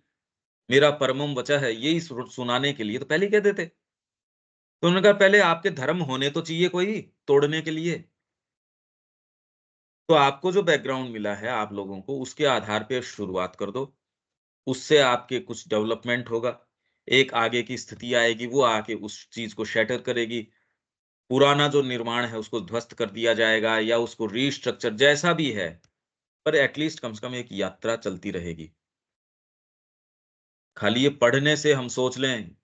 मेरा परमम वचन है, यही सुनाने के लिए तो पहले ही कह देते। तो उन्होंने कहा पहले आपके धर्म होने तो चाहिए कोई तोड़ने के लिए। तो आपको जो बैकग्राउंड मिला है आप लोगों को, उसके आधार पे शुरुआत कर दो, उससे आपके कुछ डेवलपमेंट होगा, एक आगे की स्थिति आएगी, वो आके उस चीज को शैटर करेगी। पुराना जो निर्माण है उसको ध्वस्त कर दिया जाएगा, या उसको रीस्ट्रक्चर जैसा भी है, पर एटलीस्ट कम से कम एक यात्रा चलती रहेगी। खाली ये पढ़ने से हम सोच लें,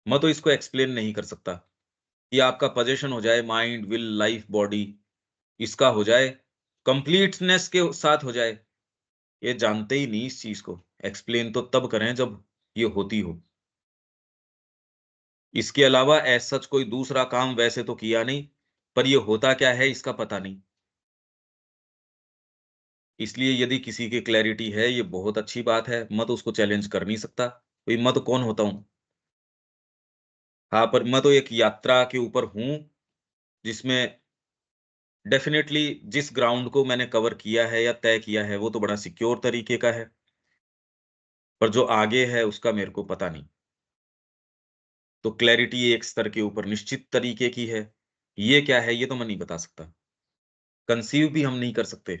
मैं तो इसको एक्सप्लेन नहीं कर सकता कि आपका पोजीशन हो जाए माइंड, विल, लाइफ, बॉडी, इसका हो जाए, कंप्लीटनेस के साथ हो जाए, ये जानते ही नहीं इस चीज को। एक्सप्लेन तो तब करें जब ये होती हो। इसके अलावा एज सच कोई दूसरा काम वैसे तो किया नहीं, पर ये होता क्या है इसका पता नहीं। इसलिए यदि किसी की क्लैरिटी है ये बहुत अच्छी बात है, मैं तो उसको चैलेंज कर नहीं सकता, भाई मैं तो कौन होता हूँ। हाँ, पर मैं तो एक यात्रा के ऊपर हूँ जिसमें डेफिनेटली जिस ग्राउंड को मैंने कवर किया है या तय किया है वो तो बड़ा सिक्योर तरीके का है, पर जो आगे है उसका मेरे को पता नहीं। तो क्लैरिटी एक स्तर के ऊपर निश्चित तरीके की है, ये क्या है ये तो मैं नहीं बता सकता, कंसीव भी हम नहीं कर सकते।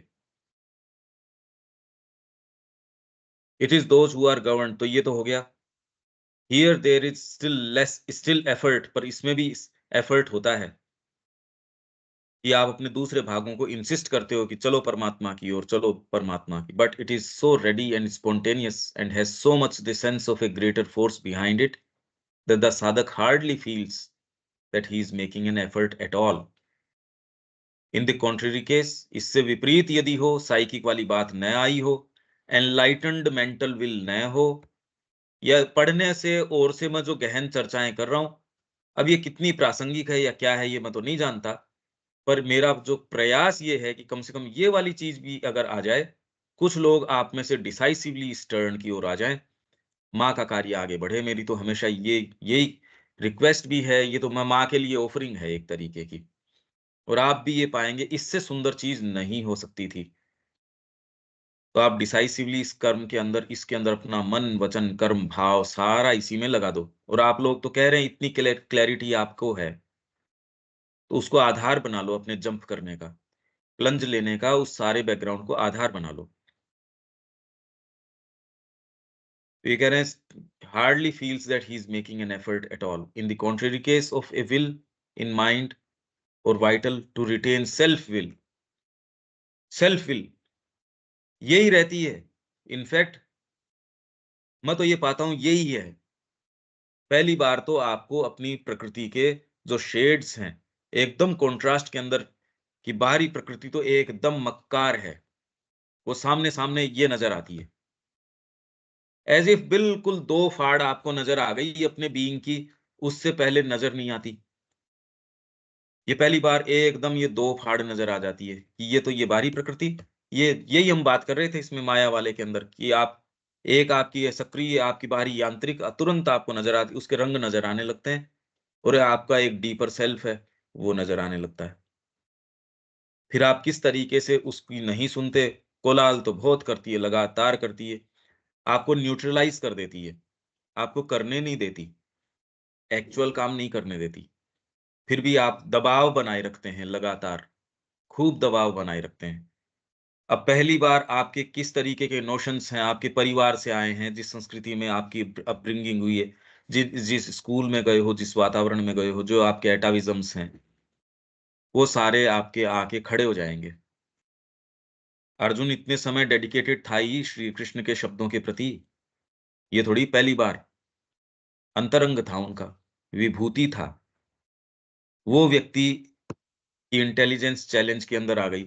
It is those who are govern, तो ये तो हो गया। Here there is still less, still effort, पर इसमें भी एफर्ट होता है कि आप अपने दूसरे भागों को इंसिस्ट करते हो कि चलो परमात्मा की ओर, चलो परमात्मा की, but it is so ready and spontaneous and has so much the sense of a greater force behind it that the sadhak hardly feels that he is making an effort at all. In the contrary case, इससे विपरीत यदि हो, psychic वाली बात न आई हो, enlightened mental will न हो, या पढ़ने से और से मैं जो गहन चर्चाएं कर रहा हूं, अब ये कितनी प्रासंगिक है या क्या है ये मैं तो नहीं जानता, पर मेरा जो प्रयास ये है कि कम से कम ये वाली चीज भी अगर आ जाए, कुछ लोग आप में से डिसाइसिवली इस टर्न की ओर आ जाएं, माँ का कार्य आगे बढ़े। मेरी तो हमेशा ये यही रिक्वेस्ट भी है, ये तो मैं माँ के लिए ऑफरिंग है एक तरीके की। और आप भी ये पाएंगे इससे सुंदर चीज नहीं हो सकती थी। तो आप डिसाइसिवली इस कर्म के अंदर, इसके अंदर अपना मन, वचन, कर्म, भाव सारा इसी में लगा दो। और आप लोग तो कह रहे हैं इतनी क्लैरिटी आपको है, तो उसको आधार बना लो अपने जंप करने का, प्लंज लेने का, उस सारे बैकग्राउंड को आधार बना लो। तो ये कह रहे हैं hardly feels that he is making an effort at all in the contrary case of a will in mind, और vital to retain self will. Self will यही रहती है। इनफैक्ट मैं तो ये पाता हूं यही है। पहली बार तो आपको अपनी प्रकृति के जो शेड्स हैं, एकदम कॉन्ट्रास्ट के अंदर, कि बाहरी प्रकृति तो एकदम मक्कार है, वो सामने सामने ये नजर आती है। एज इफ बिल्कुल दो फाड़ आपको नजर आ गई अपने बीइंग की, उससे पहले नजर नहीं आती। ये पहली बार एकदम ये दो फाड़ नजर आ जाती है कि ये तो ये बाहरी प्रकृति, ये यही हम बात कर रहे थे इसमें माया वाले के अंदर, कि आप एक आपकी ये सक्रिय आपकी बाहरी यांत्रिक तुरंत आपको नजर आती, उसके रंग नजर आने लगते हैं, और आपका एक डीपर सेल्फ है वो नजर आने लगता है। फिर आप किस तरीके से उसकी नहीं सुनते, कोलाहल तो बहुत करती है, लगातार करती है, आपको न्यूट्रलाइज कर देती है, आपको करने नहीं देती, एक्चुअल काम नहीं करने देती। फिर भी आप दबाव बनाए रखते हैं, लगातार खूब दबाव बनाए रखते हैं। अब पहली बार आपके किस तरीके के नोशंस हैं, आपके परिवार से आए हैं, जिस संस्कृति में आपकी अपब्रिंगिंग हुई है, जिस स्कूल में गए हो, जिस वातावरण में गए हो, जो आपके एटाविज़म्स हैं, वो सारे आपके आके खड़े हो जाएँगे। अर्जुन इतने समय डेडिकेटेड था ही श्री कृष्ण के शब्दों के प्रति, ये थोड़ी पहली बार। अंतरंग था उनका, विभूति था। वो व्यक्ति की इंटेलिजेंस चैलेंज के अंदर आ गई।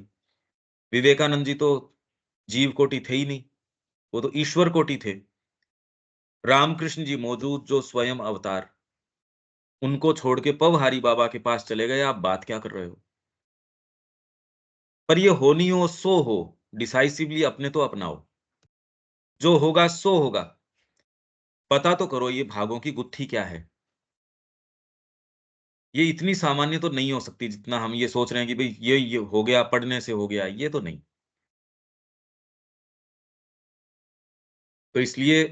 विवेकानंद जी तो जीव कोटि थे ही नहीं, वो तो ईश्वर कोटि थे। रामकृष्ण जी मौजूद जो स्वयं अवतार, उनको छोड़ के पवहारी बाबा के पास चले गए, आप बात क्या कर रहे हो? पर ये हो नहीं हो सो हो, डिसाइसिवली अपने तो अपनाओ, जो होगा सो होगा। पता तो करो ये भागों की गुत्थी क्या है। ये इतनी सामान्य तो नहीं हो सकती जितना हम ये सोच रहे हैं कि भाई ये हो गया, पढ़ने से हो गया, ये तो नहीं। तो इसलिए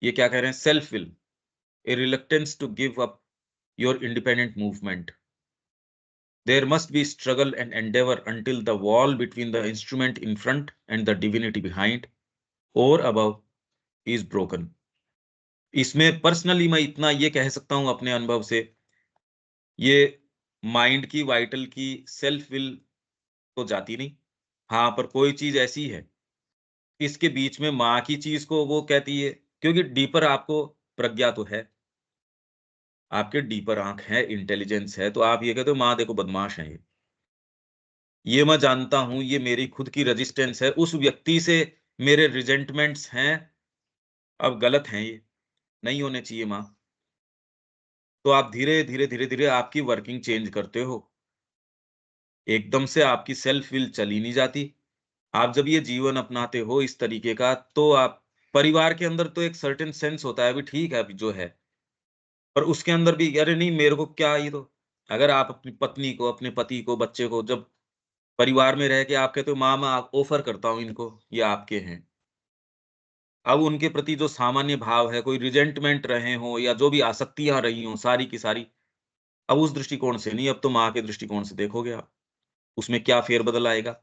ये क्या कह रहे हैं, self will, a reluctance to give up your independent movement. There must be struggle and endeavor until the wall between the instrument in front and the divinity behind or above is broken. इसमें personally मैं इतना ये कह सकता हूं अपने अनुभव से, ये माइंड की, वाइटल की, सेल्फ विल तो जाती नहीं। हाँ, पर कोई चीज ऐसी है, इसके बीच में माँ की चीज को वो कहती है, क्योंकि डीपर आपको प्रज्ञा तो है, आपके डीपर आंख है, इंटेलिजेंस है, तो आप ये कहते हो माँ देखो बदमाश है ये मैं जानता हूँ, ये मेरी खुद की रेजिस्टेंस है, उस व्यक्ति से मेरे रिजेंटमेंट्स हैं, अब गलत हैं ये, नहीं होने चाहिए माँ। तो आप धीरे-धीरे आपकी वर्किंग चेंज करते हो। एकदम से आपकी सेल्फ विल चली नहीं जाती। आप जब ये जीवन अपनाते हो इस तरीके का, तो आप परिवार के अंदर तो एक सर्टेन सेंस होता है, अभी ठीक है, अभी जो है। पर उसके अंदर भी अरे नहीं मेरे को क्या ये तो, अगर आप अपनी पत्नी को, अपने पति को, बच्चे को जब परिवार में रह के आप कहते हो माँ मैं ऑफर करता हूँ इनको, ये आपके हैं। अब उनके प्रति जो सामान्य भाव है, कोई रिजेंटमेंट रहे हों या जो भी आसक्तियाँ रही हों, सारी की सारी, अब उस दृष्टिकोण से नहीं, अब तो माँ के दृष्टिकोण से देखोगे आप, उसमें क्या फेरबदल आएगा।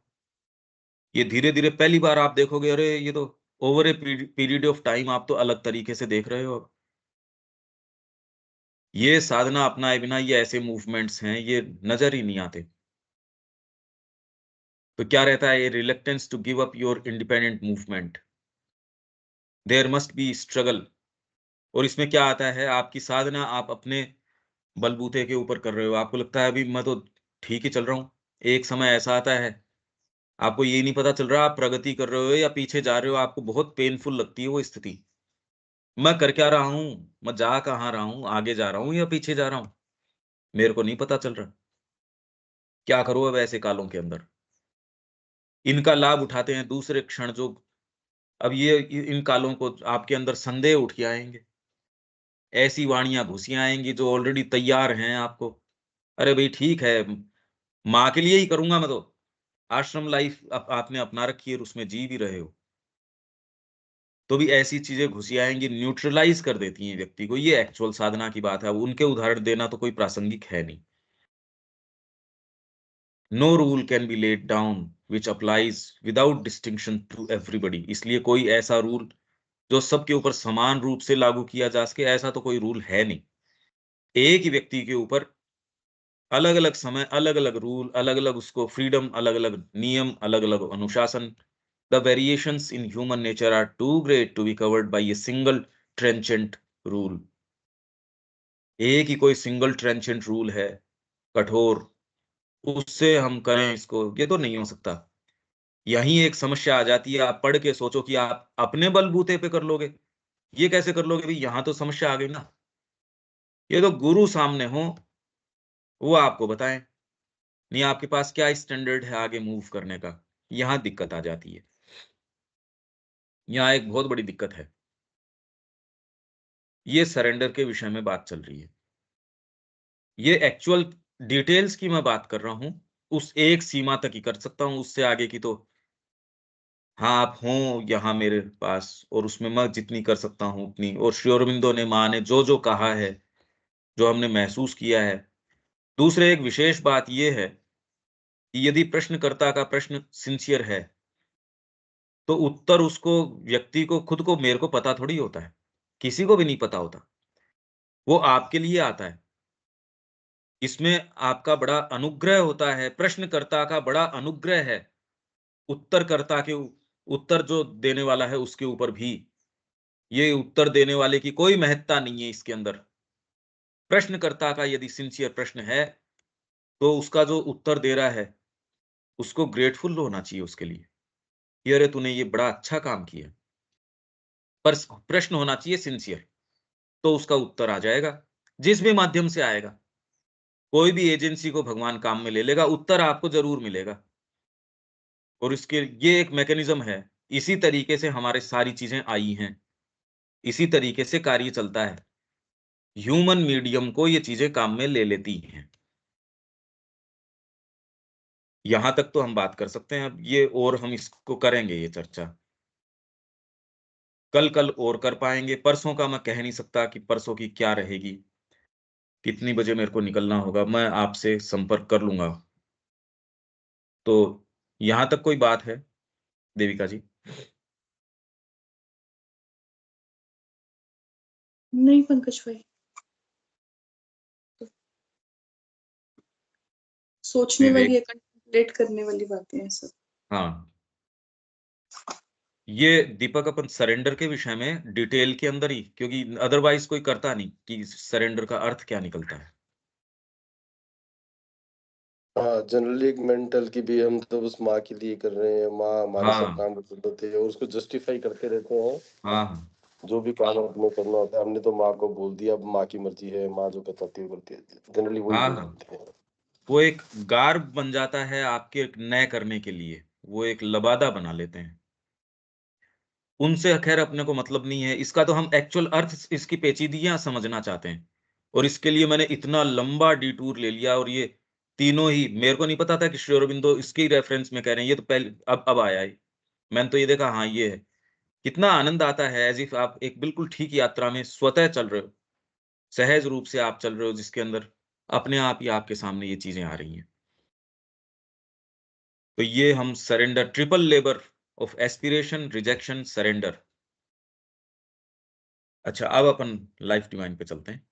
ये धीरे-धीरे पहली बार आप देखोगे, अरे! ये तो over a period of time आप तो अलग तरीके से देख रहे हो अब। ये साधना अपनाए बिना ये ऐसे मूवमेंट्स हैं, ये नज़र ही नहीं आते। तो क्या रहता है, ये reluctance to give up your independent movement. There must be struggle. और इसमें क्या आता है, आपकी साधना आप अपने बलबूते के ऊपर कर रहे हो। आपको लगता है अभी मैं तो ठीक ही चल रहा हूँ। एक समय ऐसा आता है, आपको ये नहीं पता चल रहा आप प्रगति कर रहे हो या पीछे जा रहे हो, आपको बहुत पेनफुल लगती है वो स्थिति। मैं कर क्या रहा हूँ? मैं जा कहाँ रहा हूँ? आगे जा रहा हूँ या पीछे जा रहा हूँ? मेरे को नहीं पता चल रहा। क्या करूँ अब ऐसे कालों के अंदर? इनका लाभ उठाते हैं दूसरे क्षण जो, अब ये इन कालों को आपके अंदर संदेह उठ के आएँगे। ऐसी वाणियाँ घुसी आएँगी जो ऑलरेडी तैयार हैं आपको। अरे भई ठीक है, माँ के लिए ही करूँगा मैं तो। आश्रम लाइफ़ आपने अपना रखी है और उसमें जी भी रहे हो। तो भी ऐसी चीज़ें घुसी आएँगी, न्यूट्रलाइज़ कर देती हैं व्यक्ति को। ये एक्चुअल साधना की बात है। अब उनके उदाहरण देना तो कोई प्रासंगिक है नहीं। No rule can be laid down which applies without distinction to everybody. इसलिए कोई ऐसा रूल जो सबके ऊपर समान रूप से लागू किया जा सके, ऐसा तो कोई रूल है नहीं। एक ही व्यक्ति के ऊपर अलग अलग समय, अलग अलग रूल, अलग अलग उसको फ्रीडम, अलग अलग नियम, अलग अलग अनुशासन। The variations in human nature are too great to be covered by a single trenchant rule. एक ही कोई सिंगल ट्रेंचेंट रूल है कठोर, उससे हम करें इसको, ये तो नहीं हो सकता। यही एक समस्या आ जाती है। आप पढ़ के सोचो कि आप अपने बलबूते पे कर लोगे, ये कैसे कर लोगे भाई? यहां तो समस्या आ गई ना। ये तो गुरु सामने हो, वो आपको बताएं, नहीं आपके पास क्या स्टैंडर्ड है आगे मूव करने का। यहां दिक्कत आ जाती है, यहाँ एक बहुत बड़ी दिक्कत है। ये सरेंडर के विषय में बात चल रही है, ये एक्चुअल डिटेल्स की मैं बात कर रहा हूं। उस एक सीमा तक ही कर सकता हूं, उससे आगे की तो हाँ आप हो यहाँ मेरे पास, और उसमें मैं जितनी कर सकता हूँ उतनी। और श्री अरबिंदो ने, माँ ने जो जो कहा है, जो हमने महसूस किया है। दूसरे एक विशेष बात यह है कि यदि प्रश्नकर्ता का प्रश्न सिंसियर है, तो उत्तर उसको, व्यक्ति को, खुद को, मेरे को पता थोड़ी होता है, किसी को भी नहीं पता होता। वो आपके लिए आता है। इसमें आपका बड़ा अनुग्रह होता है, प्रश्नकर्ता का बड़ा अनुग्रह है उत्तरकर्ता के उत्तर जो देने वाला है उसके ऊपर भी। ये उत्तर देने वाले की कोई महत्ता नहीं है इसके अंदर। प्रश्नकर्ता का यदि सिंसियर प्रश्न है, तो उसका जो उत्तर दे रहा है उसको ग्रेटफुल होना चाहिए उसके लिए, कि अरे तूने ये बड़ा अच्छा काम किया। पर प्रश्न होना चाहिए सिंसियर, तो उसका उत्तर आ जाएगा, जिस भी माध्यम से आएगा। कोई भी एजेंसी को भगवान काम में ले लेगा, उत्तर आपको जरूर मिलेगा। और इसके ये एक मैकेनिज्म है, इसी तरीके से हमारे सारी चीजें आई हैं, इसी तरीके से कार्य चलता है। ह्यूमन मीडियम को ये चीजें काम में ले लेती हैं। यहां तक तो हम बात कर सकते हैं। अब ये और हम इसको करेंगे ये चर्चा कल कल और कर पाएंगे। परसों का मैं कह नहीं सकता कि परसों की क्या रहेगी, कितनी बजे मेरे को निकलना होगा, मैं आपसे संपर्क कर लूंगा। तो यहां तक कोई बात है देविका जी? नहीं पंकज भाई, सोचने वाली विवेक, है, कंटेम्पलेट करने वाली बातें हैं सब। हाँ, ये दीपक अपन सरेंडर के विषय में डिटेल के अंदर ही, क्योंकि अदरवाइज कोई करता नहीं कि सरेंडर का अर्थ क्या निकलता है। हाँ, जनरली एक मेंटल की भी हम तो उस माँ के लिए कर रहे हैं, माँ हमारे सब हाँ काम कर देते हैं और उसको जस्टिफाई करते रहते हैं। हाँ जो भी काम अपने करना होता है, हमने तो माँ को बोल दिया, अब माँ की मर्जी है, माँ जो बताती है वो करती है, जनरली वही हाँ हाँ, बोलते हैं। वो एक गार्ब बन जाता है आपके नए करने के लिए, वो एक लबादा बना लेते हैं। उनसे खैर अपने को मतलब नहीं है, इसका तो हम एक्चुअल अर्थ, इसकी पेचीदगियां समझना चाहते हैं। और इसके लिए मैंने इतना लंबा डिटूर ले लिया। और ये तीनों ही मेरे को नहीं पता था कि श्री अरबिंदो इसके रेफरेंस में कह रहे हैं, ये तो पहले अब आया है। मैंने तो ये देखा, हाँ ये है। कितना आनंद आता है, एज इफ आप एक बिल्कुल ठीक यात्रा में स्वतः चल रहे हो, सहज रूप से आप चल रहे हो, जिसके अंदर अपने आप ही आपके सामने ये चीजें आ रही हैं। तो ये हम surrender, triple labour of aspiration, rejection, surrender. अच्छा, अब अपन लाइफ डिवाइन पे चलते हैं।